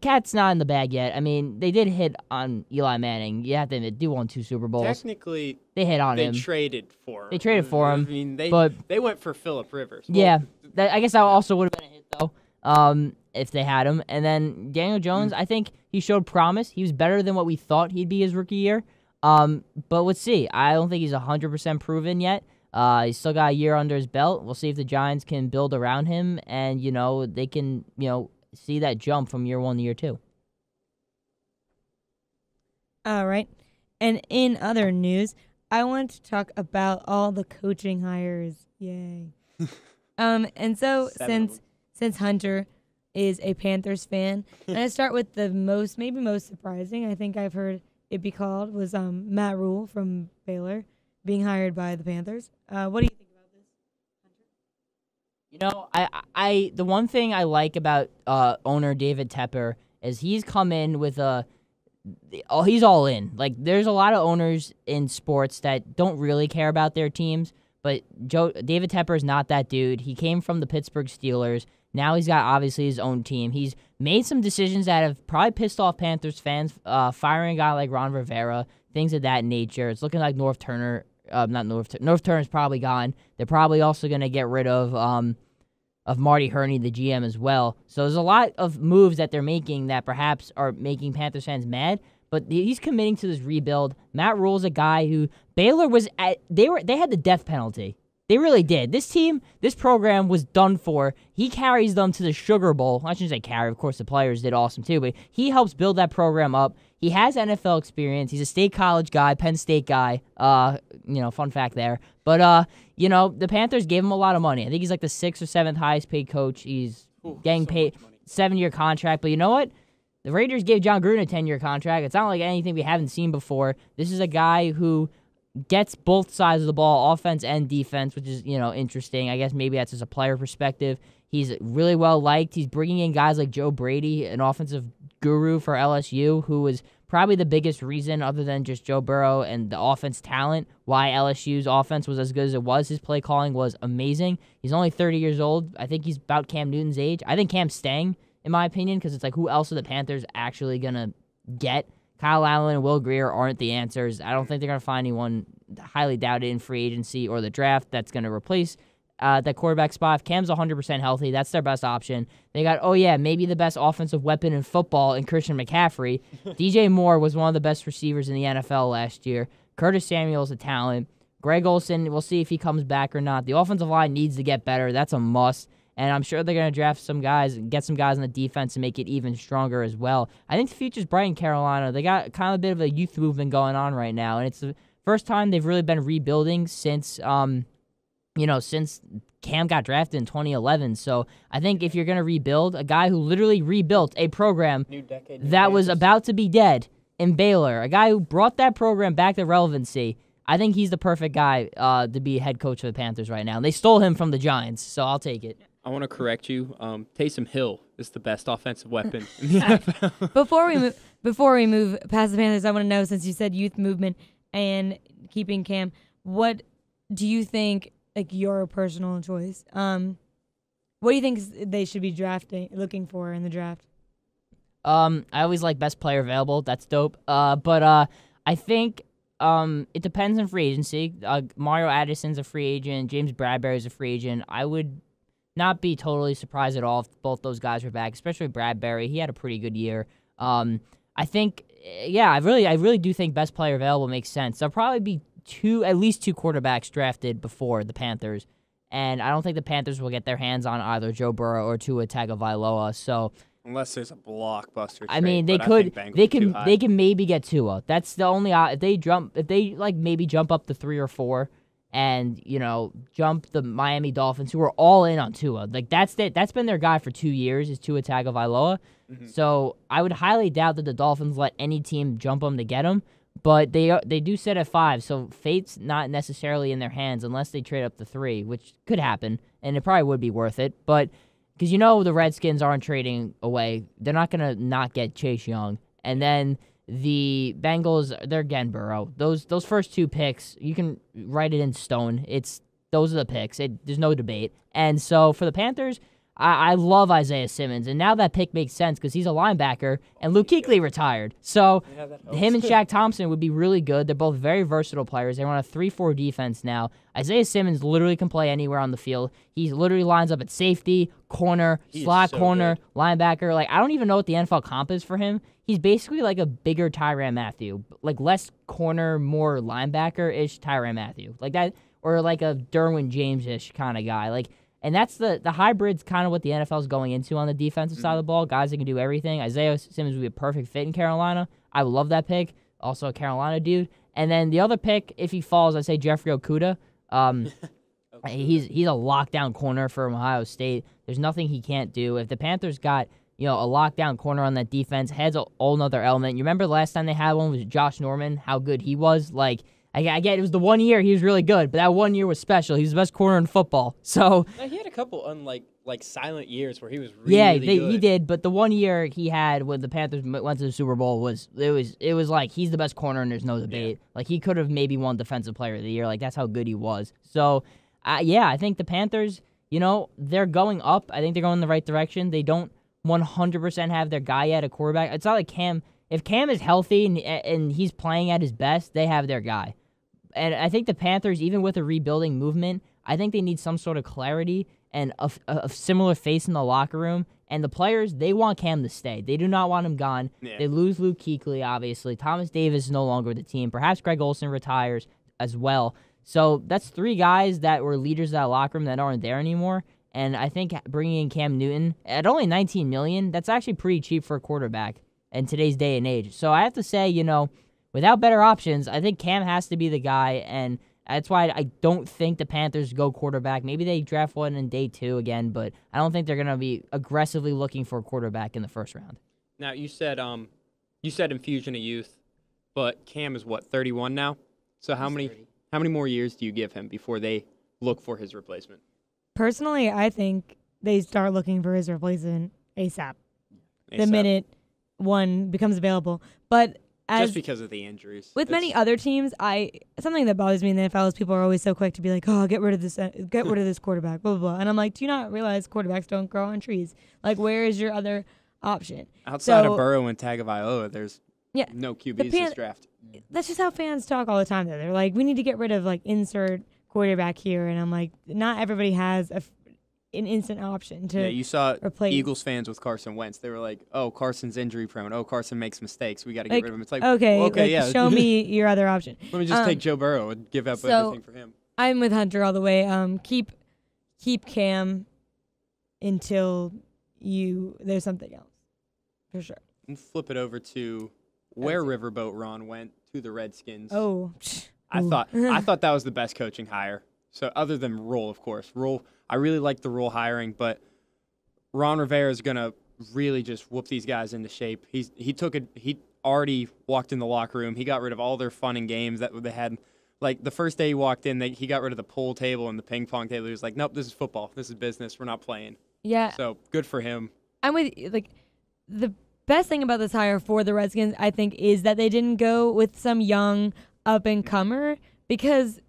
Cat's not in the bag yet. I mean, they did hit on Eli Manning. You have to admit, they won 2 Super Bowls. Technically, they hit on him. They traded for him. They traded for him. I mean, they went for Phillip Rivers. Yeah, I guess that also would have been a hit, though, if they had him. And then Daniel Jones, I think he showed promise. He was better than what we thought he'd be his rookie year. But let's see. I don't think he's 100% proven yet. He's still got a year under his belt. We'll see if the Giants can build around him and, they can, see that jump from year 1 to year 2. All right. And in other news, I want to talk about all the coaching hires. Yay. And so since Hunter is a Panthers fan, and I start with the most surprising, I think I've heard it be called, was Matt Rule from Baylor being hired by the Panthers. What do you think? I the one thing I like about owner David Tepper is he's come in with he's all in. There's a lot of owners in sports that don't really care about their teams, but David Tepper is not that dude. He came from the Pittsburgh Steelers. Now he's got obviously his own team. He's made some decisions that have probably pissed off Panthers fans, firing a guy like Ron Rivera, things of that nature. It's looking like North Turner's probably gone. They're probably also going to get rid of Marty Herney, the GM, as well. So there's a lot of moves that they're making that perhaps are making Panthers fans mad, but he's committing to this rebuild. Matt Rule's a guy who Baylor was at. They had the death penalty. They really did. This program was done for. He carries them to the Sugar Bowl. I shouldn't say carry. Of course, the players did awesome too, but he helps build that program up. He has NFL experience. He's a state college guy, Penn State guy. Fun fact there. But the Panthers gave him a lot of money. I think he's like the 6th or 7th highest paid coach. He's getting paid 7-year contract. But you know what? The Raiders gave John Gruden a 10-year contract. It's not like anything we haven't seen before. This is a guy who gets both sides of the ball, offense and defense, which is, interesting. I guess maybe that's just a player perspective. He's really well liked. He's bringing in guys like Joe Brady, an offensive guru for LSU, who was probably the biggest reason, other than just Joe Burrow and the offense talent, why LSU's offense was as good as it was. His play calling was amazing. He's only 30 years old. I think he's about Cam Newton's age. I think Cam's staying, in my opinion, because it's like, who else are the Panthers actually going to get? Kyle Allen and Will Grier aren't the answers. I don't think they're going to find anyone, highly doubted, in free agency or the draft that's going to replace that quarterback spot. If Cam's 100% healthy, that's their best option. They got, maybe the best offensive weapon in football in Christian McCaffrey. DJ Moore was one of the best receivers in the NFL last year. Curtis Samuel's a talent. Greg Olsen, we'll see if he comes back or not. The offensive line needs to get better. That's a must. And I'm sure they're going to draft some guys and get some guys on the defense and make it even stronger as well. I think the future's bright in Carolina. They got kind of a bit of a youth movement going on right now, and it's the first time they've really been rebuilding since, since Cam got drafted in 2011. So I think if you're going to rebuild, a guy who literally rebuilt a program that was about to be dead in Baylor, a guy who brought that program back to relevancy, I think he's the perfect guy to be head coach for the Panthers right now. And they stole him from the Giants, so I'll take it. I want to correct you. Taysom Hill is the best offensive weapon in the NFL. Before we move past the Panthers, I want to know, since you said youth movement and keeping Cam, what do you think, like your personal choice? What do you think they should be looking for in the draft? I always like best player available. That's dope. But I think it depends on free agency. Mario Addison's a free agent. James Bradbury's a free agent. I would not be totally surprised at all if both those guys were back, especially Bradbury. He had a pretty good year. I think, I really do think best player available makes sense. There'll probably be at least two quarterbacks drafted before the Panthers, and I don't think the Panthers will get their hands on either Joe Burrow or Tua Tagovailoa. So unless there's a blockbuster trade, I mean, they can maybe get Tua. That's the only if they maybe jump up to 3 or 4. And, jump the Miami Dolphins, who are all in on Tua. Like, that's been their guy for 2 years, is Tua Tagovailoa. Mm-hmm. So I would highly doubt that the Dolphins let any team jump them to get him. But they do sit at 5, so fate's not necessarily in their hands unless they trade up to 3, which could happen, and it probably would be worth it. But because the Redskins aren't trading away, they're not going to not get Chase Young. And then the Bengals, they're again Burrow. Those first 2 picks, you can write it in stone. Those are the picks. There's no debate. And so for the Panthers, I love Isaiah Simmons, and now that pick makes sense because he's a linebacker, and Luke Kuechly retired. So him and Shaq Thompson would be really good. They're both very versatile players. They run a 3-4 defense now. Isaiah Simmons literally can play anywhere on the field. He literally lines up at safety, corner, slot corner, linebacker. Like, I don't even know what the NFL comp is for him. He's basically like a bigger Tyrann Mathieu, like less corner, more linebacker-ish Tyrann Mathieu, like that, or like a Derwin James-ish kind of guy. Like, and that's the hybrid's kind of what the NFL is going into on the defensive side of the ball. Guys that can do everything. Isaiah Simmons would be a perfect fit in Carolina. I would love that pick. Also a Carolina dude. And then the other pick, if he falls, I say Jeffrey Okudah. He's a lockdown corner from Ohio State. There's nothing he can't do. If the Panthers got a lockdown corner on that defense, adds a whole nother element. You remember the last time they had one was Josh Norman, how good he was? Like, I get it was the 1 year he was really good, but that 1 year was special. He was the best corner in football. So he had a couple silent years where he was really good. He did, but the 1 year he had when the Panthers went to the Super Bowl was like he's the best corner and there's no debate. Yeah. Like, he could have maybe won Defensive Player of the Year. Like, that's how good he was. So I think the Panthers, they're going up. I think they're going in the right direction. They don't 100% have their guy yet, a quarterback. It's not like Cam. If Cam is healthy and he's playing at his best, they have their guy. And I think the Panthers, even with a rebuilding movement, I think they need some sort of clarity and a similar face in the locker room. And the players, they want Cam to stay. They do not want him gone. Yeah. They lose Luke Kuechly, obviously. Thomas Davis is no longer with the team. Perhaps Greg Olsen retires as well. So that's 3 guys that were leaders of that locker room that aren't there anymore. And I think bringing in Cam Newton at only $19 million, that's actually pretty cheap for a quarterback in today's day and age. So I have to say, without better options, I think Cam has to be the guy, and that's why I don't think the Panthers go quarterback. Maybe they draft one in day 2 again, but I don't think they're going to be aggressively looking for a quarterback in the first round. Now, you said infusion of youth, but Cam is 31 now? So how many more years do you give him before they look for his replacement? Personally, I think they start looking for his replacement ASAP. The minute one becomes available. But just because of the injuries. With many other teams, something that bothers me in the NFL is people are always so quick to be like, "Oh, get rid of this quarterback," blah blah blah. And I'm like, do you not realize quarterbacks don't grow on trees? Like, where is your other option? Outside of Burrow and Tagovailoa, there's no QBs this draft. That's just how fans talk all the time. Though they're like, we need to get rid of insert quarterback here, and I'm like, not everybody has an instant option to you saw replace. Eagles fans with Carson Wentz. They were like, "Oh, Carson's injury prone. Oh, Carson makes mistakes. We got to get rid of him." It's like, okay, yeah. show me your other option. Let me just take Joe Burrow and give up everything for him. I'm with Hunter all the way. Keep Cam until there's something else, for sure. And flip it over to where Riverboat Ron went to the Redskins. Oh, I thought that was the best coaching hire. So other than Rule, of course, I really like the Rule hiring, but Ron Rivera is gonna really just whoop these guys into shape. He already walked in the locker room. He got rid of all their fun and games that they had. Like the first day he walked in, he got rid of the pool table and the ping pong table. He was like, "Nope, this is football. This is business. We're not playing." Yeah. So good for him. I'm with the best thing about this hire for the Redskins, I think, is that they didn't go with some young up and comer because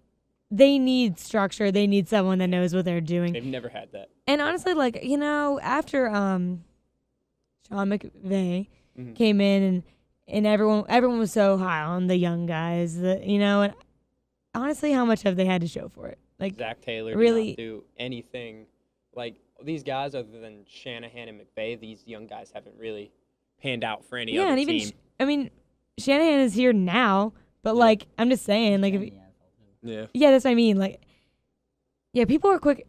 they need structure. They need someone that knows what they're doing. They've never had that. And honestly, after Sean McVay came in and everyone was so high on the young guys, and honestly, how much have they had to show for it? Like Zach Taylor really did not do anything. Like these guys, other than Shanahan and McVay, these young guys haven't really panned out for any other and even team. Shanahan is here now, but I'm just saying, yeah, that's what I mean. People are quick.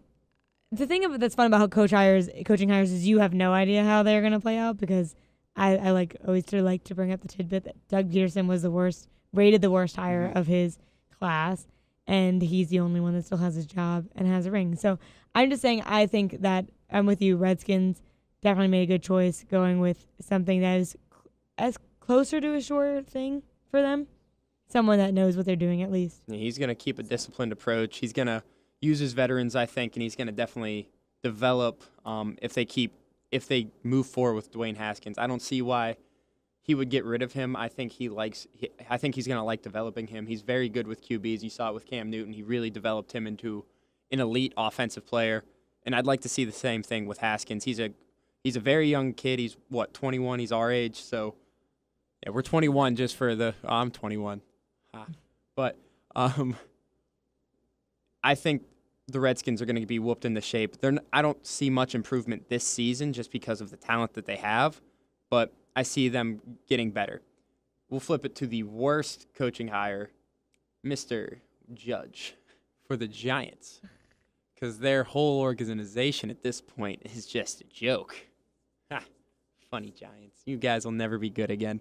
The thing that's fun about coaching hires is you have no idea how they're gonna play out because I always like to bring up the tidbit that Doug Peterson was rated the worst hire of his class, and he's the only one that still has his job and has a ring. So I'm just saying, I think that I'm with you. Redskins definitely made a good choice going with something that is as closer to a sure thing for them. Someone that knows what they're doing at least. Yeah, he's going to keep a disciplined approach. He's going to use his veterans, I think, and he's going to definitely develop if they move forward with Dwayne Haskins. I don't see why he would get rid of him. I think he's going to like developing him. He's very good with QBs. You saw it with Cam Newton. He really developed him into an elite offensive player, and I'd like to see the same thing with Haskins. He's a very young kid. He's 21. He's our age, so yeah, we're 21 just for I'm 21. But I think the Redskins are going to be whooped into shape. I don't see much improvement this season just because of the talent that they have, but I see them getting better. We'll flip it to the worst coaching hire, Mr. Judge, for the Giants, because their whole organization at this point is just a joke. Funny Giants. You guys will never be good again.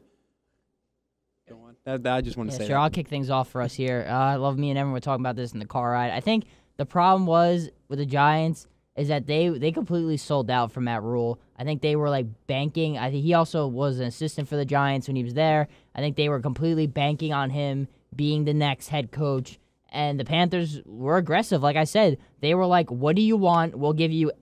Go on. I just want to say sure, that. I'll kick things off for us here. I love me and Evan were talking about this in the car ride. I think the problem was with the Giants is that they completely sold out for Matt Rule. I think they were banking. I think he also was an assistant for the Giants when he was there. I think they were completely banking on him being the next head coach. And the Panthers were aggressive. Like I said, they were like, what do you want? We'll give you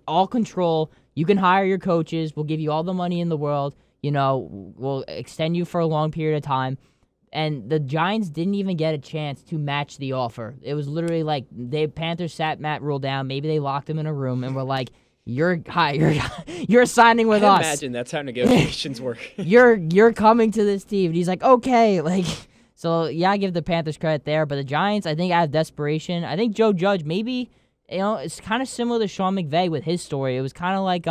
all control. You can hire your coaches. We'll give you all the money in the world. We'll extend you for a long period of time. And the Giants didn't even get a chance to match the offer. It was literally Panthers sat Matt Rule down. Maybe they locked him in a room and were like, you're signing with us. Imagine that's how negotiations work. You're coming to this team. And he's like, okay. So, yeah, I give the Panthers credit there. But the Giants, I think out of desperation, I think Joe Judge maybe, it's kind of similar to Sean McVay with his story. It was kind of like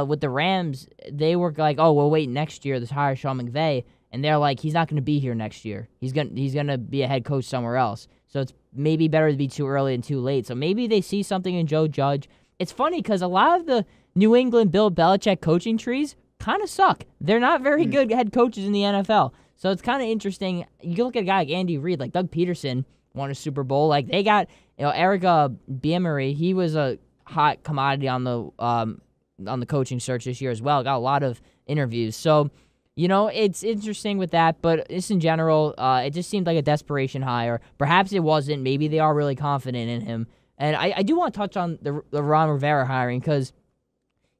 with the Rams, they were like, oh, we'll wait next year to hire Sean McVay. And they're like, he's not going to be here next year. He's gonna be a head coach somewhere else. So it's maybe better to be too early than too late. So maybe they see something in Joe Judge. It's funny because a lot of the New England Bill Belichick coaching trees kind of suck. They're not very good head coaches in the NFL. So it's kind of interesting. You look at a guy like Andy Reid, like Doug Peterson won a Super Bowl. They got Eric Bieniemy. He was a hot commodity on the coaching search this year as well. Got a lot of interviews. So. It's interesting with that, but just in general, it just seemed like a desperation hire. Perhaps it wasn't. Maybe they are really confident in him. And I do want to touch on the Ron Rivera hiring because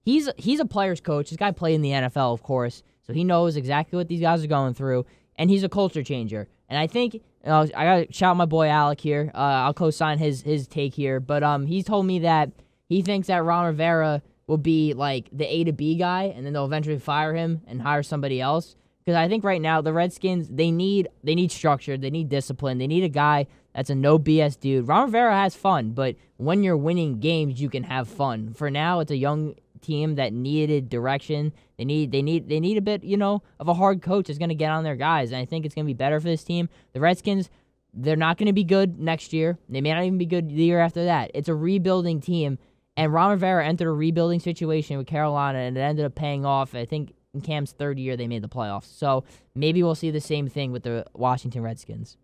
he's a player's coach. This guy played in the NFL, of course, so he knows exactly what these guys are going through, and he's a culture changer. And I think I got to shout my boy Alec here. I'll co-sign his take here, but he told me that he thinks that Ron Rivera will be the A to B guy, and then they'll eventually fire him and hire somebody else. Because I think right now the Redskins, they need structure, they need discipline, they need a guy That's a no BS dude. Ron Rivera has fun, but when you're winning games, you can have fun. For now, it's a young team that needed direction. They need a bit, of a hard coach that's going to get on their guys, and I think it's going to be better for this team. The Redskins, they're not going to be good next year. They may not even be good the year after that. It's a rebuilding team, and Ron Rivera entered a rebuilding situation with Carolina, and it ended up paying off. I think in Cam's third year, they made the playoffs. So maybe we'll see the same thing with the Washington Redskins.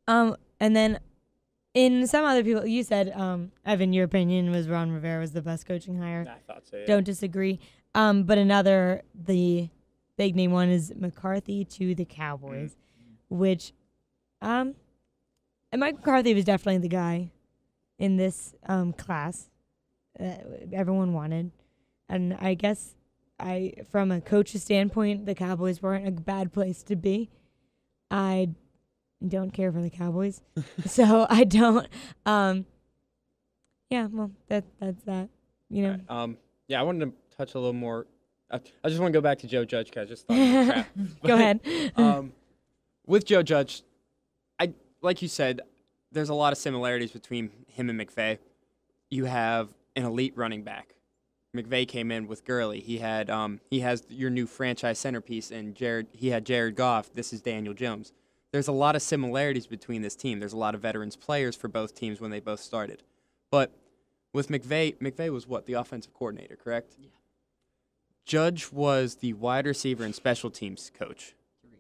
And then in some other people, you said, Evan, your opinion was Ron Rivera was the best coaching hire. I thought so, yeah. Don't disagree. But the big name one is McCarthy to the Cowboys, which, and Mike McCarthy was definitely the guy in this class that everyone wanted. And I guess from a coach's standpoint, the Cowboys weren't a bad place to be. I don't care for the Cowboys, so I don't. Yeah, well, that's that. Right. I wanted to touch a little more. I just want to go back to Joe Judge because I just thought it was crap. Go ahead. With Joe Judge, like you said, there's a lot of similarities between him and McVay. You have an elite running back. McVay came in with Gurley. He has your new franchise centerpiece, and he had Jared Goff. This is Daniel Jones. There's a lot of similarities between this team. There's a lot of veterans players for both teams when they both started. But with McVay was what? The offensive coordinator, correct? Yeah. Judge was the wide receiver and special teams coach.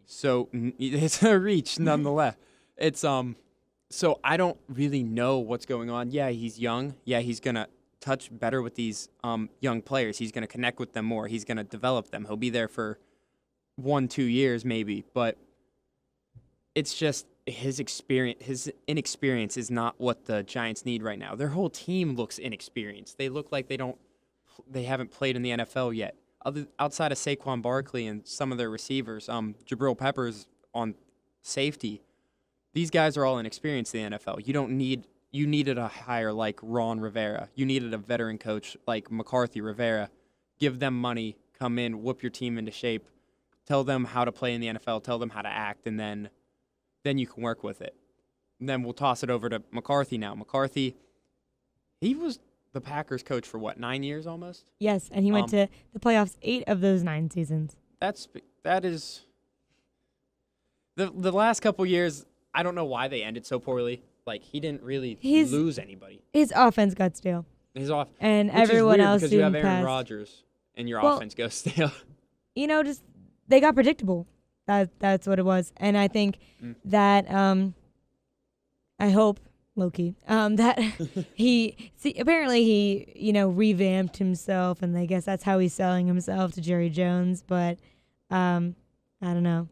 So it's a reach nonetheless. It's so I don't really know what's going on. Yeah, he's young. Yeah, he's going to touch better with these young players. He's going to connect with them more. He's going to develop them. He'll be there for 1-2 years maybe, but it's just his inexperience is not what the Giants need right now. Their whole team looks inexperienced. They look like they haven't played in the NFL yet. Outside of Saquon Barkley and some of their receivers, Jabril Peppers on safety, these guys are all inexperienced in the NFL. You needed a hire like Ron Rivera. You needed a veteran coach like McCarthy, Rivera. Give them money, come in, whoop your team into shape, tell them how to play in the NFL, tell them how to act, and then you can work with it. And then we'll toss it over to McCarthy now. McCarthy, he was the Packers coach for what, 9 years almost? Yes, and he went to the playoffs 8 of those 9 seasons. That is the last couple years. I don't know why they ended so poorly. Like, he didn't really lose anybody. His offense got stale. And which everyone is weird else because you have Aaron passed. Rodgers and your offense goes stale. Just they got predictable. That's what it was. And I think that I hope low-key that apparently he revamped himself, and I guess that's how he's selling himself to Jerry Jones, but I don't know.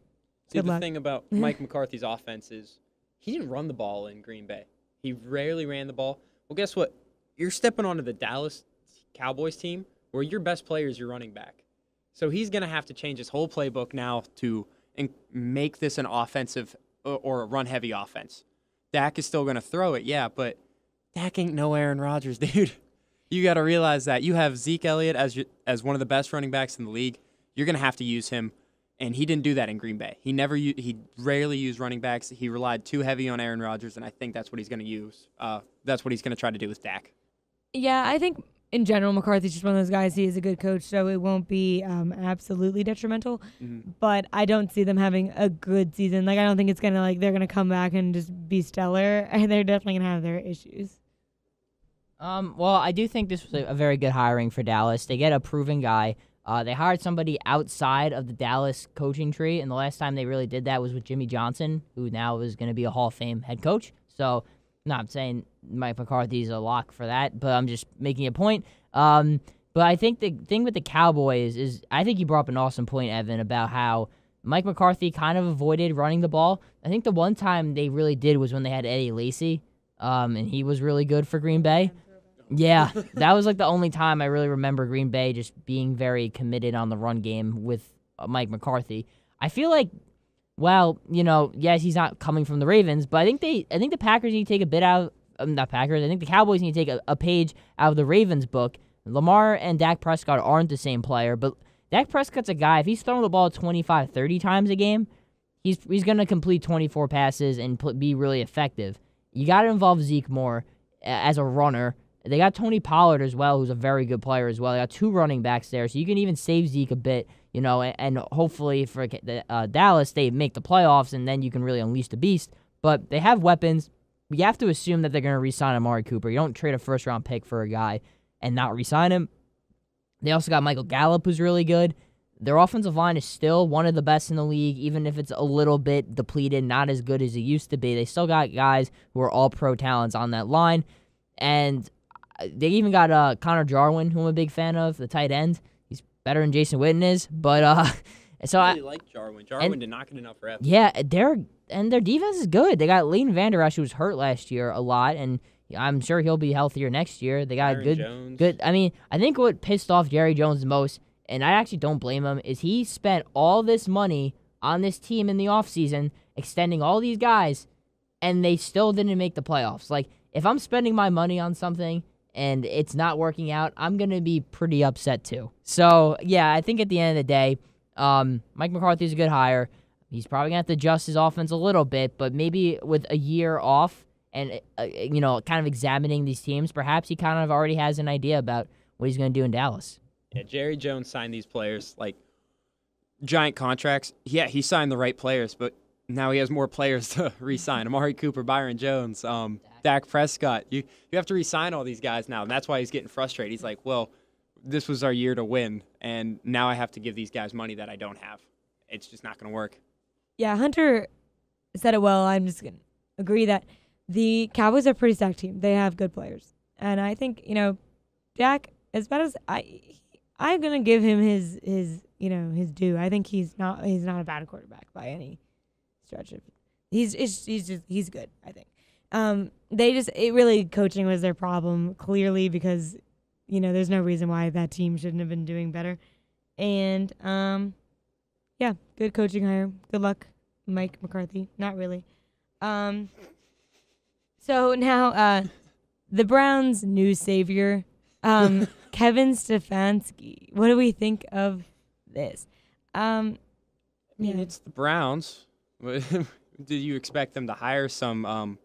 See, the thing about Mike McCarthy's offense is he didn't run the ball in Green Bay. He rarely ran the ball. Well, guess what? You're stepping onto the Dallas Cowboys team where your best player is your running back. So he's going to have to change his whole playbook now to make this an offensive or a run-heavy offense. Dak is still going to throw it, yeah, but Dak ain't no Aaron Rodgers, dude. You got to realize that. You have Zeke Elliott as one of the best running backs in the league. You're going to have to use him. And he didn't do that in Green Bay. He rarely used running backs. He relied too heavy on Aaron Rodgers, and I think that's what he's going to use. That's what he's going to try to do with Dak. Yeah, I think in general McCarthy's just one of those guys. He is a good coach, so it won't be absolutely detrimental. Mm-hmm. But I don't see them having a good season. Like, I don't think it's going to they're going to come back and just be stellar. And they're definitely going to have their issues. Well, I do think this was a very good hiring for Dallas. They get a proven guy. They hired somebody outside of the Dallas coaching tree, and the last time they really did that was with Jimmy Johnson, who now is going to be a Hall of Fame head coach. So, not saying Mike McCarthy's a lock for that, but I'm just making a point. But I think the thing with the Cowboys is, I think you brought up an awesome point, Evan, about how Mike McCarthy kind of avoided running the ball. I think the one time they really did was when they had Eddie Lacy, and he was really good for Green Bay. Yeah, that was the only time I really remember Green Bay just being very committed on the run game with Mike McCarthy. I feel like, yes, he's not coming from the Ravens, but I think the Packers need to take a bit out. Not Packers. I think the Cowboys need to take a page out of the Ravens book. Lamar and Dak Prescott aren't the same player, but Dak Prescott's a guy. If he's throwing the ball 25, 30 times a game, he's going to complete 24 passes and be really effective. You got to involve Zeke more as a runner. They got Tony Pollard as well, who's a very good player as well. They got 2 running backs there, so you can even save Zeke a bit, and hopefully for Dallas, they make the playoffs, and then you can really unleash the beast. But they have weapons. You have to assume that they're going to re-sign Amari Cooper. You don't trade a first-round pick for a guy and not re-sign him. They also got Michael Gallup, who's really good. Their offensive line is still one of the best in the league, even if it's a little bit depleted, not as good as it used to be. They still got guys who are all pro talents on that line. And they even got Connor Jarwin, who I'm a big fan of, the tight end. He's better than Jason Witten is. But so I really like Jarwin. Jarwin did not get enough reps. Yeah, their defense is good. They got Leighton Vander Esch, who was hurt last year a lot, and I'm sure he'll be healthier next year. They got good. I mean, I think what pissed off Jerry Jones the most, and I actually don't blame him, is he spent all this money on this team in the offseason, extending all these guys, and they still didn't make the playoffs. Like, if I'm spending my money on something and it's not working out, I'm going to be pretty upset too. So, yeah, I think at the end of the day, Mike McCarthy's a good hire. He's probably going to have to adjust his offense a little bit, but maybe with a year off and, kind of examining these teams, perhaps he kind of already has an idea about what he's going to do in Dallas. Yeah, Jerry Jones signed these players, like, giant contracts. Yeah, he signed the right players, but now he has more players to re-sign. Amari Cooper, Byron Jones, Dak Prescott. You have to re-sign all these guys now, and that's why he's getting frustrated. He's like, well, this was our year to win, and now I have to give these guys money that I don't have. It's just not going to work. Yeah, Hunter said it well. I'm just going to agree that the Cowboys are a pretty stacked team. They have good players. And I think, Dak, as bad as I'm going to give him his due. I think he's not a bad quarterback by any stretch of. He's good, I think. Coaching was their problem, clearly, because there's no reason why that team shouldn't have been doing better. And yeah, good coaching hire. Good luck, Mike McCarthy. Not really. So now the Browns' new savior, Kevin Stefanski. What do we think of this? It's the Browns. Did you expect them to hire some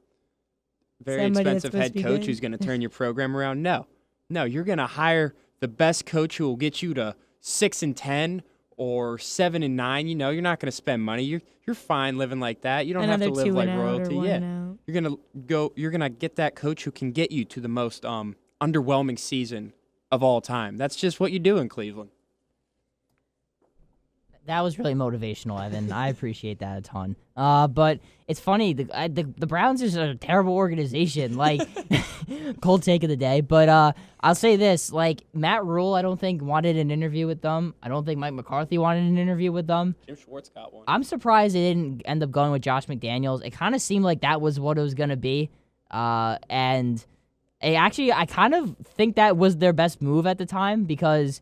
very expensive head coach who's going to turn your program around? No, you're going to hire the best coach who will get you to 6-10 or 7-9. You're not going to spend money. You're fine living like that. You don't have to live like royalty. Yeah, you're gonna get that coach who can get you to the most underwhelming season of all time. That's just what you do in Cleveland. That was really motivational, Evan. I appreciate that a ton. But it's funny, the Browns is a terrible organization. Like, cold take of the day. But I'll say this: like, Matt Rule, I don't think wanted an interview with them. I don't think Mike McCarthy wanted an interview with them. Jim Schwartz got one. I'm surprised they didn't end up going with Josh McDaniels. It kind of seemed like that was what it was gonna be, and I kind of think that was their best move at the time because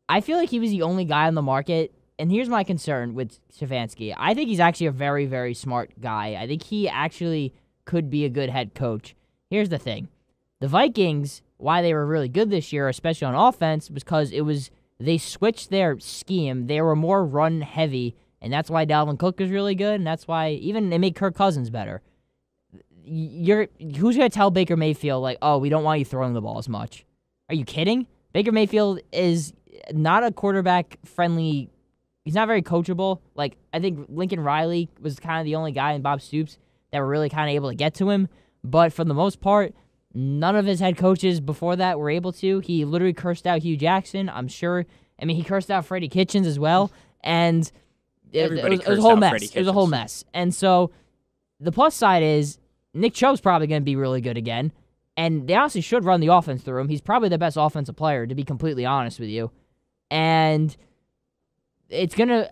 I feel like he was the only guy on the market. And here's my concern with Stefanski. I think he's actually a very, very smart guy. I think he actually could be a good head coach. Here's the thing. The Vikings, why they were really good this year, especially on offense, was because they switched their scheme. They were more run heavy, and that's why Dalvin Cook is really good, and that's why even they made Kirk Cousins better. Who's going to tell Baker Mayfield, like, oh, we don't want you throwing the ball as much? Are you kidding? Baker Mayfield is not a quarterback-friendly. He's not very coachable. Like, I think Lincoln Riley was kind of the only guy in Bob Stoops that were really kind of able to get to him. But for the most part, none of his head coaches before that were able to. He literally cursed out Hugh Jackson, I'm sure. I mean, he cursed out Freddie Kitchens as well. And it was a whole mess. It was a whole mess. And so the plus side is Nick Chubb's probably going to be really good again. And they honestly should run the offense through him. He's probably the best offensive player, to be completely honest with you. And it's going to,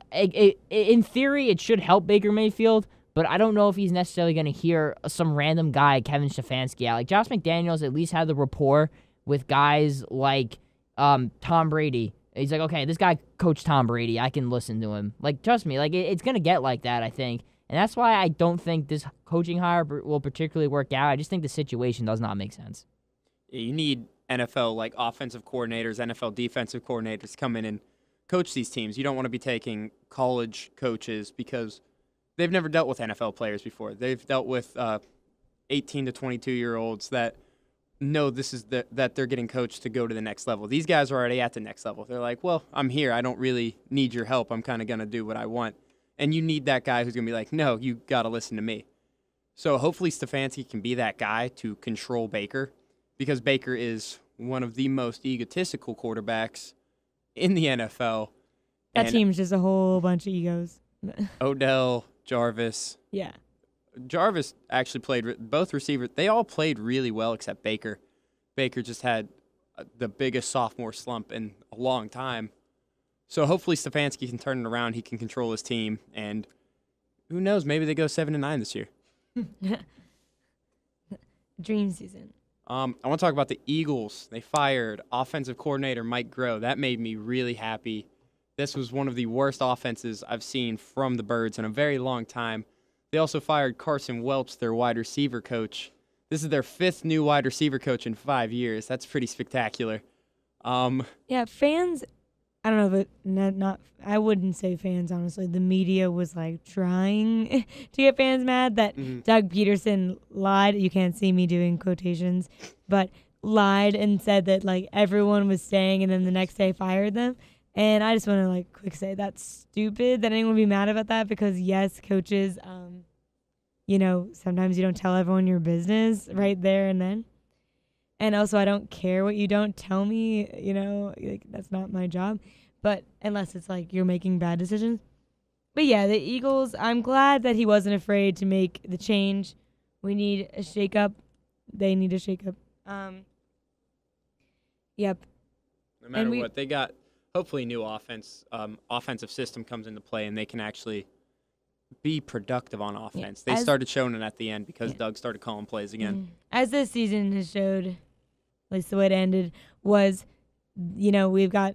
in theory, it should help Baker Mayfield, but I don't know if he's necessarily going to hear some random guy, Kevin Stefanski, out. Like, Josh McDaniels at least had the rapport with guys like Tom Brady. He's like, okay, this guy coached Tom Brady. I can listen to him. Like, trust me, like it's going to get like that, I think. And that's why I don't think this coaching hire will particularly work out. I just think the situation does not make sense. You need NFL, like, offensive coordinators, NFL defensive coordinators come in and coach these teams. You don't want to be taking college coaches because they've never dealt with NFL players before. They've dealt with 18 to 22-year-olds that know this is that they're getting coached to go to the next level. These guys are already at the next level. They're like, well, I'm here. I don't really need your help. I'm kind of going to do what I want. And you need that guy who's going to be like, no, you got to listen to me. So hopefully Stefanski can be that guy to control Baker, because Baker is one of the most egotistical quarterbacks in the NFL. That team's just a whole bunch of egos. Odell, Jarvis. Yeah. Jarvis actually played, both receivers, they all played really well except Baker. Baker just had the biggest sophomore slump in a long time. So hopefully Stefanski can turn it around. He can control his team. And who knows, maybe they go 7-9 this year. Dream season. I want to talk about the Eagles. They fired offensive coordinator Mike Groh. That made me really happy. This was one of the worst offenses I've seen from the Birds in a very long time. They also fired Carson Welch, their wide receiver coach. This is their 5th new wide receiver coach in 5 years. That's pretty spectacular. Yeah, fans, I don't know, but not I wouldn't say fans, honestly. The media was like trying to get fans mad that Doug Peterson lied. You can't see me doing quotations, but lied and said that like everyone was staying and then the next day fired them. And I just want to like quick say that's stupid that anyone would be mad about that, because yes, coaches, you know, sometimes you don't tell everyone your business right there and then. And also, I don't care what you don't tell me, you know, like that's not my job. But unless it's like you're making bad decisions. But yeah, the Eagles, I'm glad that he wasn't afraid to make the change. We need a shakeup. They need a shakeup. Yep. No matter what, they got hopefully new offensive system comes into play, and they can actually be productive on offense. Yeah, they started showing it at the end because Doug started calling plays again. As this season has showed, at least the way it ended, was, you know, we've got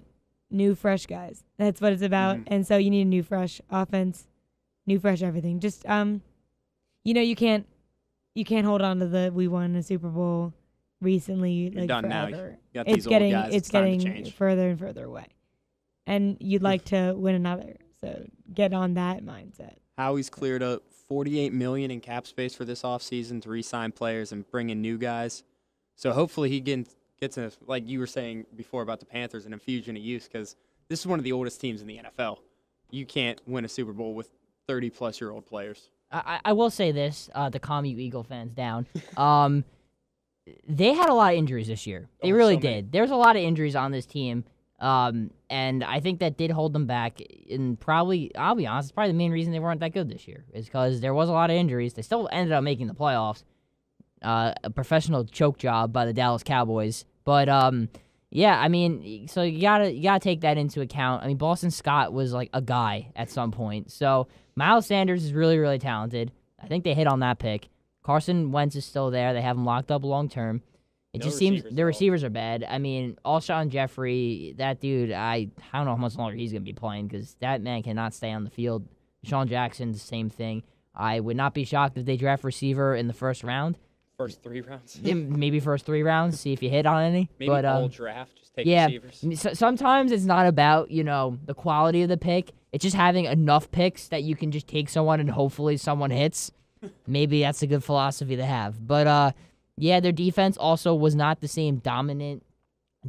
new, fresh guys. That's what it's about. And so you need a new, fresh offense, new, fresh everything. Just, you know, you can't hold on to the we won a Super Bowl recently. You're like done forever. now. You got these old guys. It's getting further and further away. And you'd like to win another. So get on that mindset. Howie's cleared up $48 million in cap space for this offseason to re-sign players and bring in new guys. So hopefully he gets a, like you were saying before about the Panthers, an infusion of youth, because this is one of the oldest teams in the NFL. You can't win a Super Bowl with 30-plus-year-old players. I will say this to calm you Eagle fans down. They had a lot of injuries this year. They really did. There's a lot of injuries on this team. And I think that did hold them back. And probably, I'll be honest, it's probably the main reason they weren't that good this year is because there was a lot of injuries. They still ended up making the playoffs. A professional choke job by the Dallas Cowboys. But yeah, I mean, so you gotta take that into account. I mean, Boston Scott was like a guy at some point. So Miles Sanders is really, really talented. I think they hit on that pick. Carson Wentz is still there. They have him locked up long term. It just seems their receivers are bad. I mean, Alshon Jeffrey, that dude, I don't know how much longer he's going to be playing because that man cannot stay on the field. Deshaun Jackson, the same thing. I would not be shocked if they draft receiver in the first round. First 3 rounds? Maybe first 3 rounds, see if you hit on any. Maybe all draft, just take receivers. Sometimes it's not about, you know, the quality of the pick. It's just having enough picks that you can just take someone and hopefully someone hits. Maybe that's a good philosophy to have. But, yeah, their defense also was not the same dominant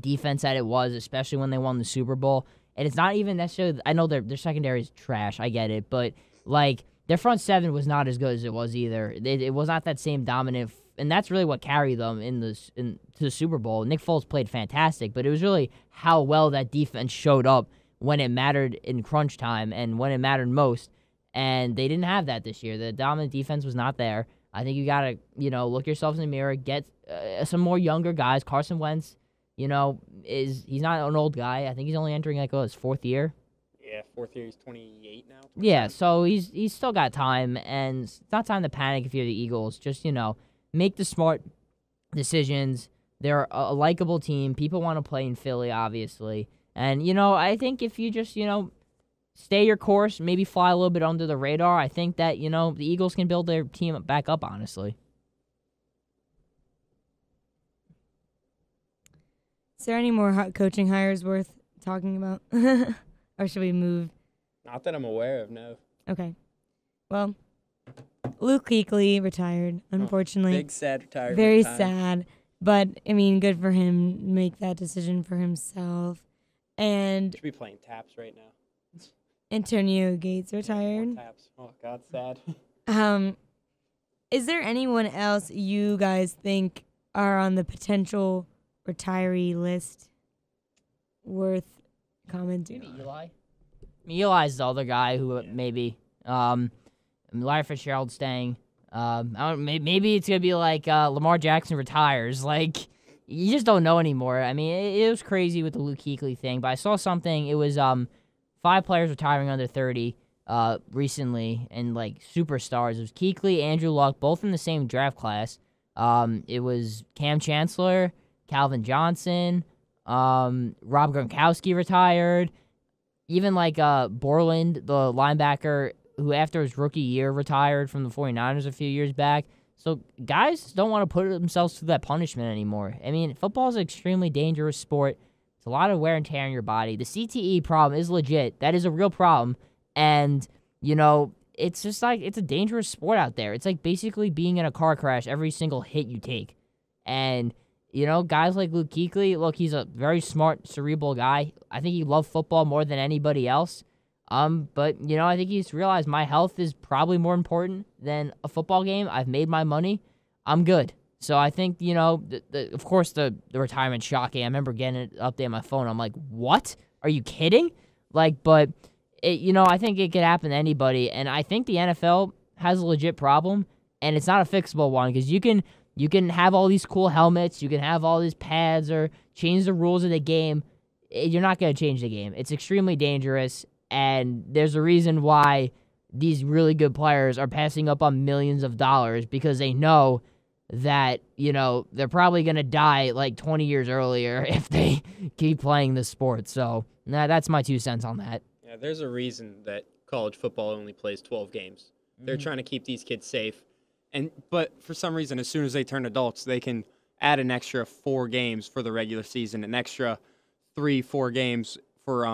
defense that it was, especially when they won the Super Bowl. And it's not even necessarily – I know their secondary is trash. I get it. But, like, their front seven was not as good as it was either. It was not that same dominant and that's really what carried them to the Super Bowl. Nick Foles played fantastic, but it was really how well that defense showed up when it mattered in crunch time and when it mattered most. And they didn't have that this year. The dominant defense was not there. I think you got to, look yourselves in the mirror, get some more younger guys. Carson Wentz, he's not an old guy. I think he's only entering his 4th year. Yeah, 4th year. He's 28 now. 29. Yeah, so he's still got time, and it's not time to panic if you're the Eagles. Just, make the smart decisions. They're a likable team. People want to play in Philly, obviously. And, I think if you just, stay your course, maybe fly a little bit under the radar, I think that, the Eagles can build their team back up, honestly. Is there any more coaching hires worth talking about? Or should we move? Not that I'm aware of, no. Okay. well, Luke Kuechly retired, unfortunately. Big sad retirement. Very time. sad. But, I mean, good for him. Make that decision for himself. And Should be playing taps right now. Antonio Gates More retired. taps. Oh, God, sad. Is there anyone else you guys think are on the potential retiree list worth commenting Maybe on? Eli. Eli's the other guy who maybe. Larry Fitzgerald staying. Maybe it's gonna be like Lamar Jackson retires. Like you just don't know anymore. I mean, it was crazy with the Luke Kuechly thing, but I saw something. It was 5 players retiring under 30 recently, and like superstars. It was Kuechly, Andrew Luck, both in the same draft class. It was Cam Chancellor, Calvin Johnson, Rob Gronkowski retired. Even like Borland, the linebacker, who after his rookie year retired from the 49ers a few years back. So guys don't want to put themselves through that punishment anymore. I mean, football is an extremely dangerous sport. It's a lot of wear and tear on your body. The CTE problem is legit. That is a real problem. And, you know, it's just like it's a dangerous sport out there. It's like basically being in a car crash every single hit you take. And, you know, guys like Luke Kuechly, look, he's a very smart, cerebral guy. I think he loved football more than anybody else. But, you know, I think he's realized my health is probably more important than a football game. I've made my money. I'm good. So I think, you know, of course, the retirement shocking. I remember getting it update on my phone. I'm like, what? Are you kidding? Like, but, you know, I think it could happen to anybody. And I think the NFL has a legit problem, and it's not a fixable one because you can have all these cool helmets. You can have all these pads or change the rules of the game. You're not going to change the game. It's extremely dangerous. And there's a reason why these really good players are passing up on millions of dollars because they know that, you know, they're probably going to die like 20 years earlier if they keep playing this sport. So that's my 2 cents on that. Yeah, there's a reason that college football only plays 12 games. They're trying to keep these kids safe. But for some reason, as soon as they turn adults, they can add an extra 4 games for the regular season, an extra 3-4 games for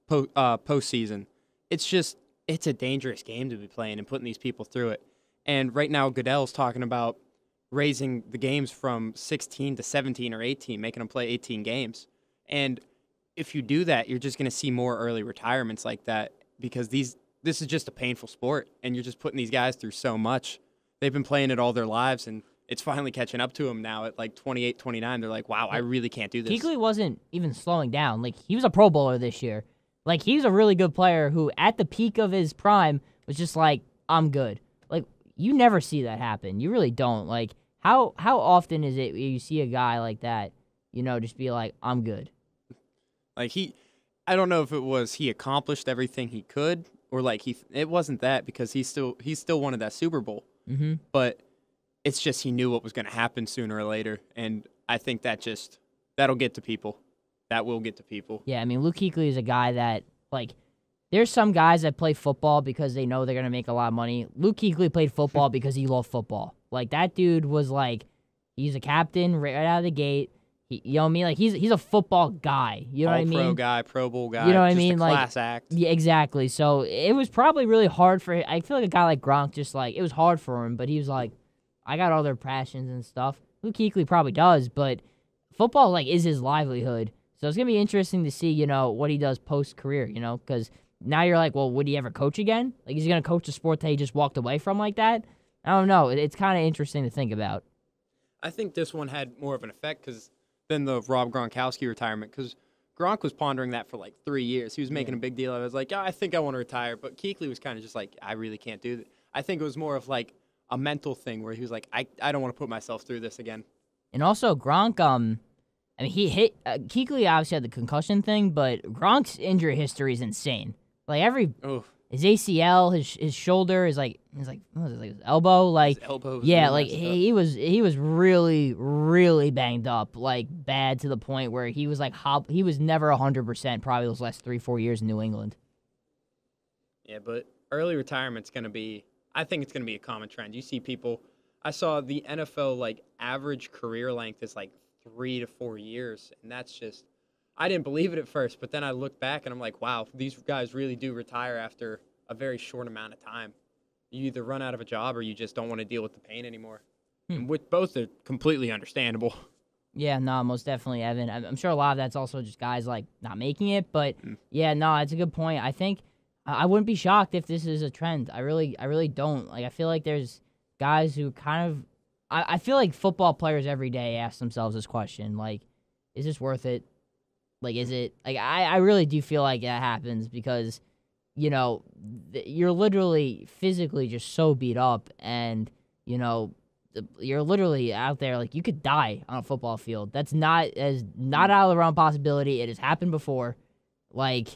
postseason. It's a dangerous game to be playing and putting these people through it. And right now, Goodell's talking about raising the games from 16 to 17 or 18, making them play 18 games. And if you do that, you're just going to see more early retirements like that because this is just a painful sport, and you're just putting these guys through so much. They've been playing it all their lives, and it's finally catching up to them now at like 28, 29. They're like, wow, I really can't do this. Kuechly wasn't even slowing down. Like, he was a Pro Bowler this year. Like, he's a really good player who, at the peak of his prime, was just like, I'm good. Like, you never see that happen. You really don't. Like, how often is it you see a guy like that, you know, just be like, I'm good? Like, I don't know if it was he accomplished everything he could, or like it wasn't that because he still wanted that Super Bowl. Mm-hmm. But it's just he knew what was going to happen sooner or later, and I think that'll get to people. That will get to people. Yeah, I mean, Luke Kuechly is a guy that, like, there's some guys that play football because they know they're going to make a lot of money. Luke Kuechly played football because he loved football. Like, that dude was, like, he's a captain right out of the gate. You know what I mean? Like, he's a football guy. You know what I mean? All-pro guy, Pro Bowl guy. You know what I just mean? A class act. Yeah, exactly. So it was probably really hard for him. I feel like a guy like Gronk just, like, it was hard for him, but he was like, I got other passions and stuff. Luke Kuechly probably does, but football, like, is his livelihood. So it's going to be interesting to see, you know, what he does post-career, you know, because now you're like, well, would he ever coach again? Like, is he going to coach a sport that he just walked away from like that? I don't know. It's kind of interesting to think about. I think this one had more of an effect than the Rob Gronkowski retirement because Gronk was pondering that for like 3 years. He was making a big deal. I was like, I think I want to retire. But Kuechly was kind of just like, I really can't do that. I think it was more of like a mental thing where he was like, I don't want to put myself through this again. And also, Gronk, I mean, he hit Kuechly obviously had the concussion thing, but Gronk's injury history is insane. Like his ACL, his shoulder, what was it, like his elbow, like his elbow. Yeah, like he was really, really banged up, like bad to the point where he was like he was never 100% probably those last 3-4 years in New England. Yeah, but early retirement's gonna be. I think it's gonna be a common trend. You see people. I saw the NFL like average career length is like 3 to 4 years, and that's just I didn't believe it at first, but then I looked back and I'm like, wow, these guys really do retire after a very short amount of time. You either run out of a job or you just don't want to deal with the pain anymore. And with both are completely understandable. Yeah, no, most definitely, Evan. I'm sure a lot of that's also just guys like not making it, but yeah, no, it's a good point. I think I wouldn't be shocked if this is a trend. I really don't. Like, I feel like there's guys who kind of, I feel like football players every day ask themselves this question, like, is this worth it? Like, is it, like, I really do feel like that happens because, you know, you're literally physically just so beat up and, you know, you're literally out there, like, you could die on a football field. That's not out of the realm possibility. It has happened before. Like,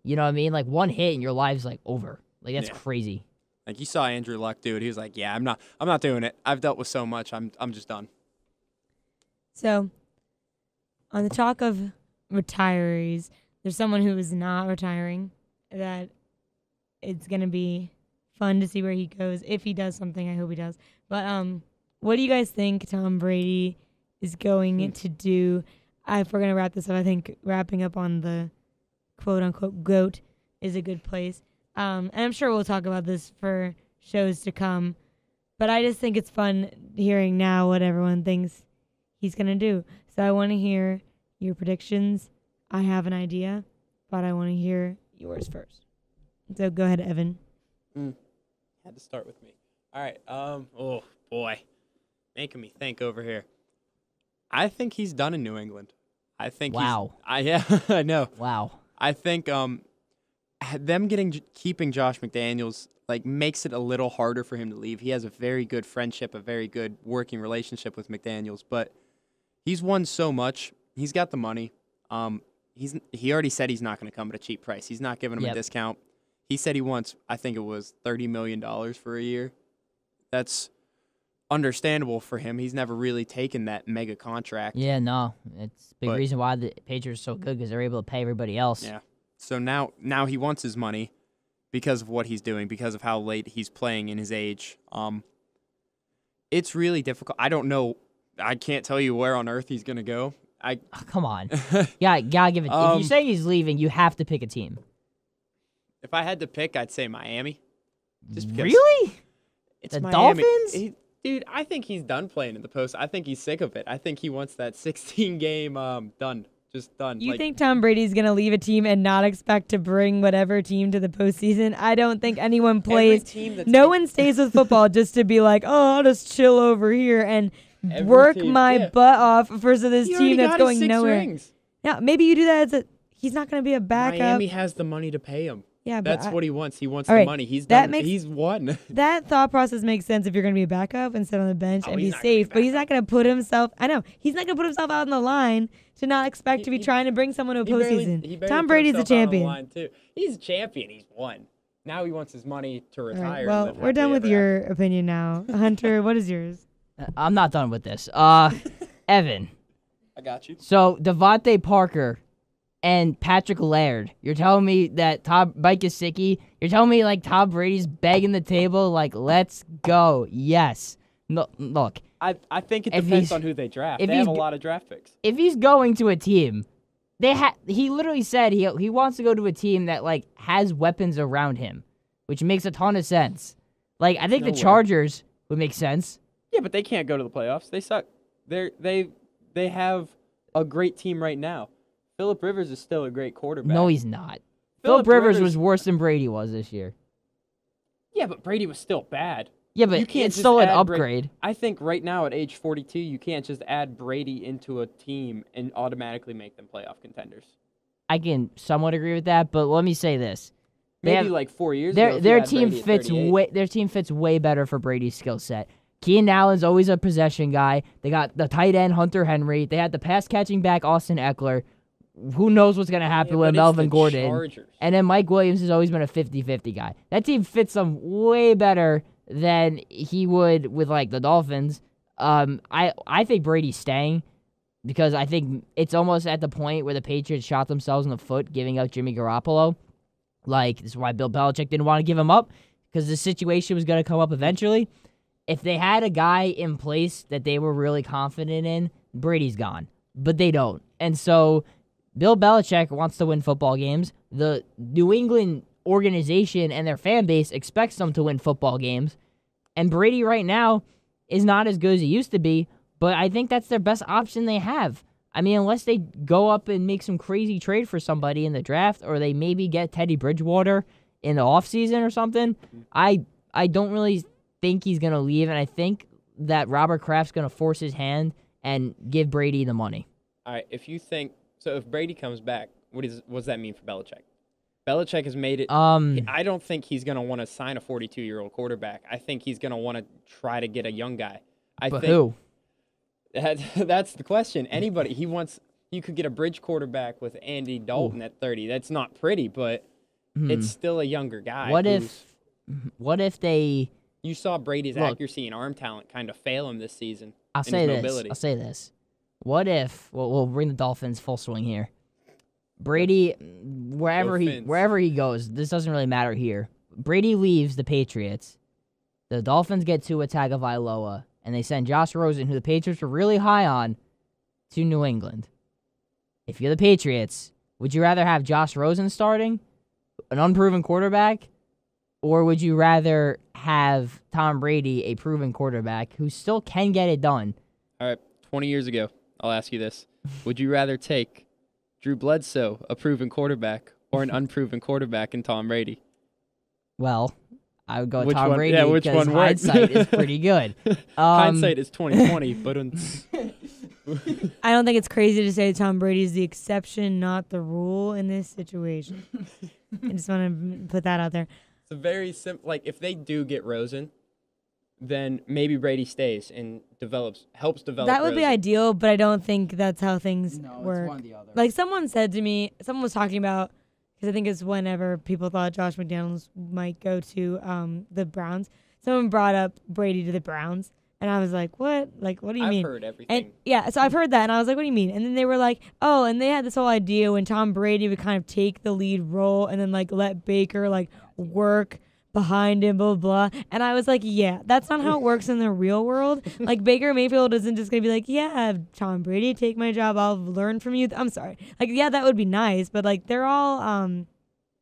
you know what I mean? Like, one hit and your life's, like, over. Like, that's crazy. Like, you saw Andrew Luck do it. He was like, yeah, I'm not doing it. I've dealt with so much. I'm just done. So, on the talk of retirees, there's someone who is not retiring that it's going to be fun to see where he goes. If he does something, I hope he does. But what do you guys think Tom Brady is going to do? If we're going to wrap this up, I think wrapping up on the quote-unquote GOAT is a good place. And I'm sure we'll talk about this for shows to come. But I just think it's fun hearing now what everyone thinks he's going to do. So I want to hear your predictions. I have an idea, but I want to hear yours first. So go ahead, Evan. Had to start with me. All right. Oh, boy. Making me think over here. I think he's done in New England. I think Wow. Yeah, I know. Wow. I think them keeping Josh McDaniels like makes it a little harder for him to leave. He has a very good friendship, a very good working relationship with McDaniels, but he's won so much. He's got the money. He already said he's not going to come at a cheap price. He's not giving him a discount. He said he wants, I think it was $30 million for a year. That's understandable for him. He's never really taken that mega contract. Yeah, no. It's a big reason why the Patriots are so good because they're able to pay everybody else. Yeah. So now he wants his money because of what he's doing, because of how late he's playing in his age. It's really difficult. I don't know. I can't tell you where on earth he's going to go. Come on. Yeah, gotta give it. If you say he's leaving, you have to pick a team. If I had to pick, I'd say Miami. Just because Really? it's The Miami. Dolphins? Dude, I think he's done playing in the post. I think he's sick of it. I think he wants that 16-game done. Just done. You think Tom Brady's going to leave a team and not expect to bring whatever team to the postseason? I don't think anyone plays. No one stays with football just to be like, oh, I'll just chill over here and work my butt off versus this team that's going nowhere. Rings. Yeah, maybe you do that he's not going to be a backup. Miami has the money to pay him. Yeah, that's what he wants. He wants the money. He's done. He's won. That thought process makes sense if you're going to be a backup and sit on the bench and be safe. But he's not going to put himself. I know he's not going to put himself out on the line to not expect to be trying to bring someone to a postseason. Tom Brady's a champion. He's a champion. He's won. Now he wants his money to retire. Right, well, we're done with your opinion now, Hunter. What is yours? I'm not done with this. Evan. I got you. So Devontae Parker and Patrick Laird. You're telling me that Mike Gesicki, you're telling me like Tom Brady's begging the table, like, let's go. Yes. No, look. I think it depends on who they draft. They have a lot of draft picks. If he's going to a team, he literally said he wants to go to a team that like has weapons around him, which makes a ton of sense. Like, I think the Chargers would make sense. Yeah, but they can't go to the playoffs. They suck. They have a great team right now. Phillip Rivers is still a great quarterback. No, he's not. Phillip Rivers was worse than Brady was this year. Yeah, but Brady was still bad. Yeah, but it's still an upgrade. I think right now at age 42, you can't just add Brady into a team and automatically make them playoff contenders. I can somewhat agree with that, but let me say this. Maybe like 4 years ago. Their team fits way better for Brady's skill set. Keenan Allen's always a possession guy. They got the tight end Hunter Henry. They had the pass catching back Austin Eckler. Who knows what's going to happen with Melvin Gordon. Chargers. And then Mike Williams has always been a 50-50 guy. That team fits them way better than he would with like the Dolphins. I think Brady's staying because I think it's almost at the point where the Patriots shot themselves in the foot giving up Jimmy Garoppolo. Like, this is why Bill Belichick didn't want to give him up because the situation was going to come up eventually. If they had a guy in place that they were really confident in, Brady's gone. But they don't. And so Bill Belichick wants to win football games. The New England organization and their fan base expects them to win football games. And Brady right now is not as good as he used to be, but I think that's their best option they have. I mean, unless they go up and make some crazy trade for somebody in the draft, or they maybe get Teddy Bridgewater in the offseason or something, I don't really think he's going to leave, and I think that Robert Kraft's going to force his hand and give Brady the money. All right, if Brady comes back, what does that mean for Belichick? Belichick has made it. I don't think he's going to want to sign a 42-year-old quarterback. I think he's going to want to try to get a young guy. Who? That's the question. Anybody. You could get a bridge quarterback with Andy Dalton at 30. That's not pretty, but it's still a younger guy. What if they... You saw Brady's accuracy and arm talent kind of fail him this season. I'll say this. What if... We'll bring the Dolphins full swing here. Brady, wherever he goes, this doesn't really matter here. Brady leaves the Patriots. The Dolphins get Tua Tagovailoa, and they send Josh Rosen, who the Patriots were really high on, to New England. If you're the Patriots, would you rather have Josh Rosen starting, an unproven quarterback, or would you rather have Tom Brady, a proven quarterback, who still can get it done? All right, 20 years ago, I'll ask you this. Would you rather take Drew Bledsoe, a proven quarterback, or an unproven quarterback in Tom Brady? Well, I would go with Tom Brady because hindsight is pretty good. Hindsight is 20/20, but I don't think it's crazy to say Tom Brady is the exception, not the rule in this situation. I just want to put that out there. It's a very simple. Like, if they do get Rosen, then maybe Brady stays and helps develop. That would be Rosen. ideal, but I don't think that's how things work. It's one or the other. Like someone said to me, someone was talking about, because I think it's whenever people thought Josh McDaniels might go to the Browns. Someone brought up Brady to the Browns, and I was like, "What? Like, what do you mean?" I've heard everything. And yeah, so I've heard that, and I was like, "What do you mean?" And then they were like, "Oh," and they had this whole idea when Tom Brady would kind of take the lead role and then like let Baker like work behind him, blah, blah, blah. And I was like, yeah, that's not how it works in the real world. Like, Baker Mayfield isn't just going to be like, yeah, Tom Brady, take my job. I'll learn from you. I'm sorry. Like, yeah, that would be nice. But, like, they're all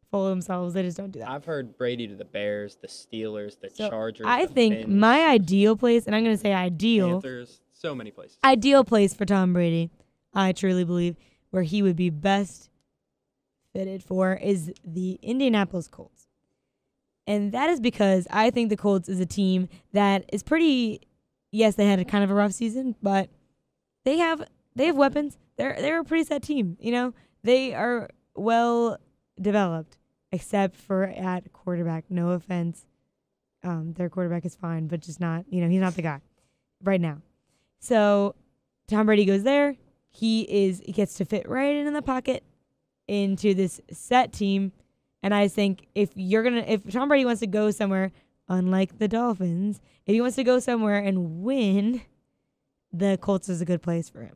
full of themselves. They just don't do that. I've heard Brady to the Bears, the Steelers, the Chargers, I the think Finns, my ideal place, and I'm going to say ideal. Panthers, so many places. Ideal place for Tom Brady, I truly believe, where he would be best fitted for is the Indianapolis Colts. And that is because I think the Colts is a team that is pretty. Yes, they had a kind of a rough season, but they have weapons. They're a pretty set team. You know, they are well developed, except for at quarterback. No offense, their quarterback is fine, but just not. You know, he's not the guy right now. So Tom Brady goes there. He gets to fit right in the pocket into this set team. And I think if Tom Brady wants to go somewhere, unlike the Dolphins, if he wants to go somewhere and win, the Colts is a good place for him.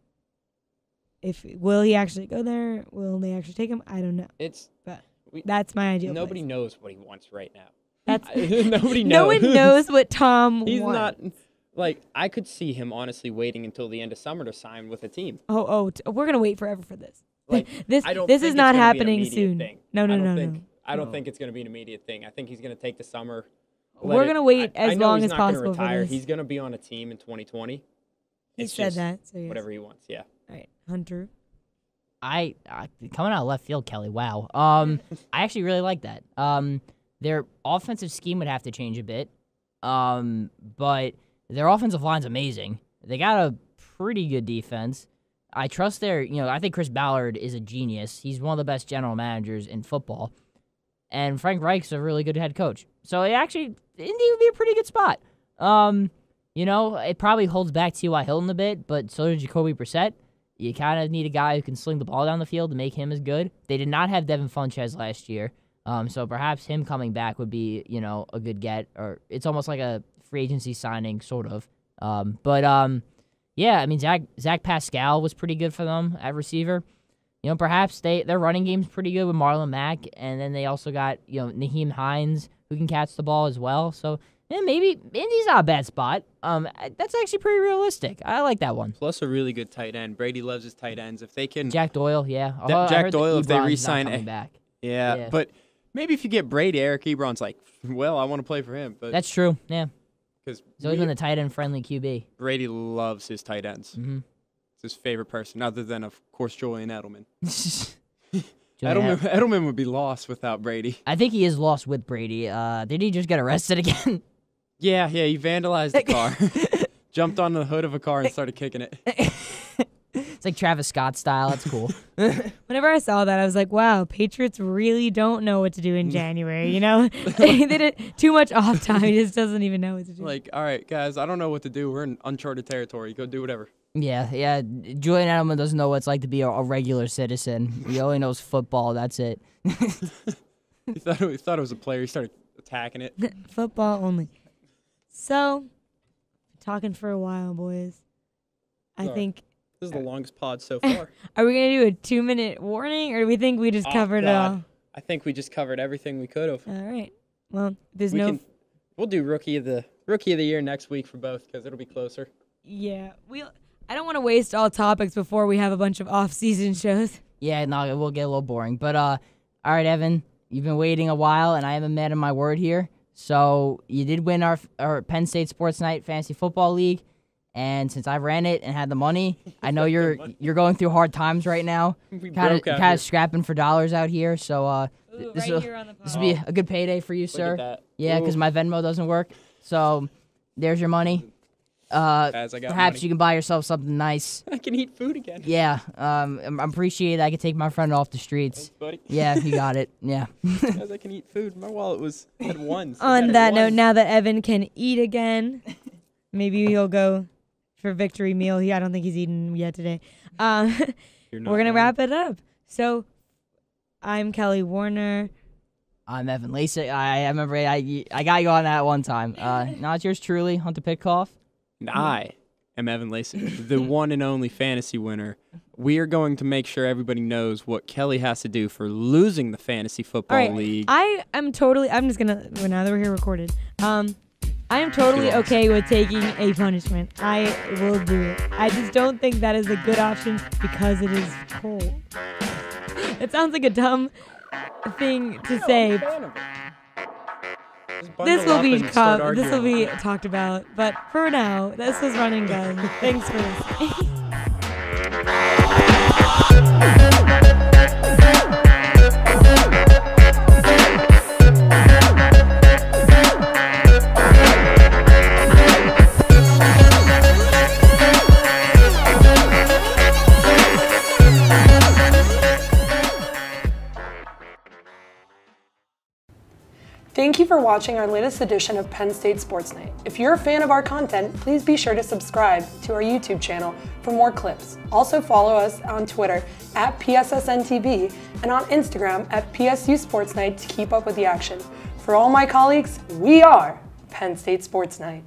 Will he actually go there? Will they actually take him? I don't know. That's my ideal. Nobody place. knows what he wants right now. Nobody knows. No one knows what Tom He's wants. not. Like, I could see him honestly waiting until the end of summer to sign with a team. We're gonna wait forever for this. Like, this I don't is think not it's gonna happening be an immediate soon. Thing. No. I don't think it's going to be an immediate thing. I think he's going to take the summer. We're going to wait as long as possible for this. this. He's going to be on a team in 2020. He said that. So yes. Whatever he wants, yeah. All right, Hunter. I coming out of left field, Kelly. Wow. I actually really like that. Their offensive scheme would have to change a bit, but their offensive line's amazing. They got a pretty good defense. I trust I think Chris Ballard is a genius. He's one of the best general managers in football. And Frank Reich's a really good head coach. So Indy would be a pretty good spot. It probably holds back T.Y. Hilton a bit, but so did Jacoby Brissett. You kind of need a guy who can sling the ball down the field to make him as good. They did not have Devin Funchess last year. So perhaps him coming back would be, a good get. Or it's almost like a free agency signing, sort of. Yeah, I mean, Zach Pascal was pretty good for them at receiver. Perhaps their running game's pretty good with Marlon Mack, and then they also got, Nyheim Hines, who can catch the ball as well. So, maybe Indy's not a bad spot. That's actually pretty realistic. I like that one. Plus a really good tight end. Brady loves his tight ends. If they can... Jack Doyle, yeah. Jack Doyle, if they Ebron's re-sign... not coming back. Yeah, but Maybe if you get Brady, Eric Ebron's like, well, I want to play for him. But That's true. Yeah. because He's always been a tight end friendly QB. Brady loves his tight ends. Mm-hmm. It's his favorite person, other than, of course, Julian Edelman. Julian Edelman would be lost without Brady. I think he is lost with Brady. Did he just get arrested again? Yeah, he vandalized the car. Jumped on the hood of a car and started kicking it. It's like Travis Scott style. That's cool. Whenever I saw that, I was like, wow, Patriots really don't know what to do in January, you know? They did too much off time. He just doesn't even know what to do. Like, all right, guys, I don't know what to do. We're in uncharted territory. Go do whatever. Yeah. Julian Edelman doesn't know what it's like to be a regular citizen. He only knows football. That's it. He thought it was a player. He started attacking it. Football only. So, talking for a while, boys. I think... This is the longest pod so far. Are we going to do a 2-minute warning, or do we think we just covered it all? I think we just covered everything we could have. All right. Well, We'll do rookie of the year next week for both because it'll be closer. Yeah. I don't want to waste all topics before we have a bunch of off-season shows. Yeah, no, it will get a little boring. But, all right, Evan, you've been waiting a while, and I am a man of my word here. So you did win our Penn State Sports Night Fantasy Football League. And since I ran it and had the money, I know you're going through hard times right now. Kind of scrapping for dollars out here. So this will be a good payday for you, sir. Yeah, because my Venmo doesn't work. So there's your money. Perhaps you can buy yourself something nice. I can eat food again. Yeah, I appreciate it. I can take my friend off the streets. Thanks, buddy. Yeah, you got it. Yeah. Guys, I can eat food. My wallet had ones. On that note, now that Evan can eat again, maybe he'll go for victory meal. I don't think he's eaten yet today. We're going to wrap it up. So, I'm Kelly Warner. I'm Evan Lasek. I remember I got you on that one time. Now it's yours truly, Hunter Pitcoff. And I am Evan Lasek, the one and only fantasy winner. We are going to make sure everybody knows what Kelly has to do for losing the fantasy football league. I'm just going to, now that we're here recorded, I am totally okay with taking a punishment. I will do it. I just don't think that is a good option because it is cold. It sounds like a dumb thing to say. This will be talked about, but for now, this was Run and Gun. Thanks for listening. Thank you for watching our latest edition of Penn State Sports Night. If you're a fan of our content, please be sure to subscribe to our YouTube channel for more clips. Also follow us on Twitter at PSSNTV and on Instagram at PSU Sports Night to keep up with the action. For all my colleagues, we are Penn State Sports Night.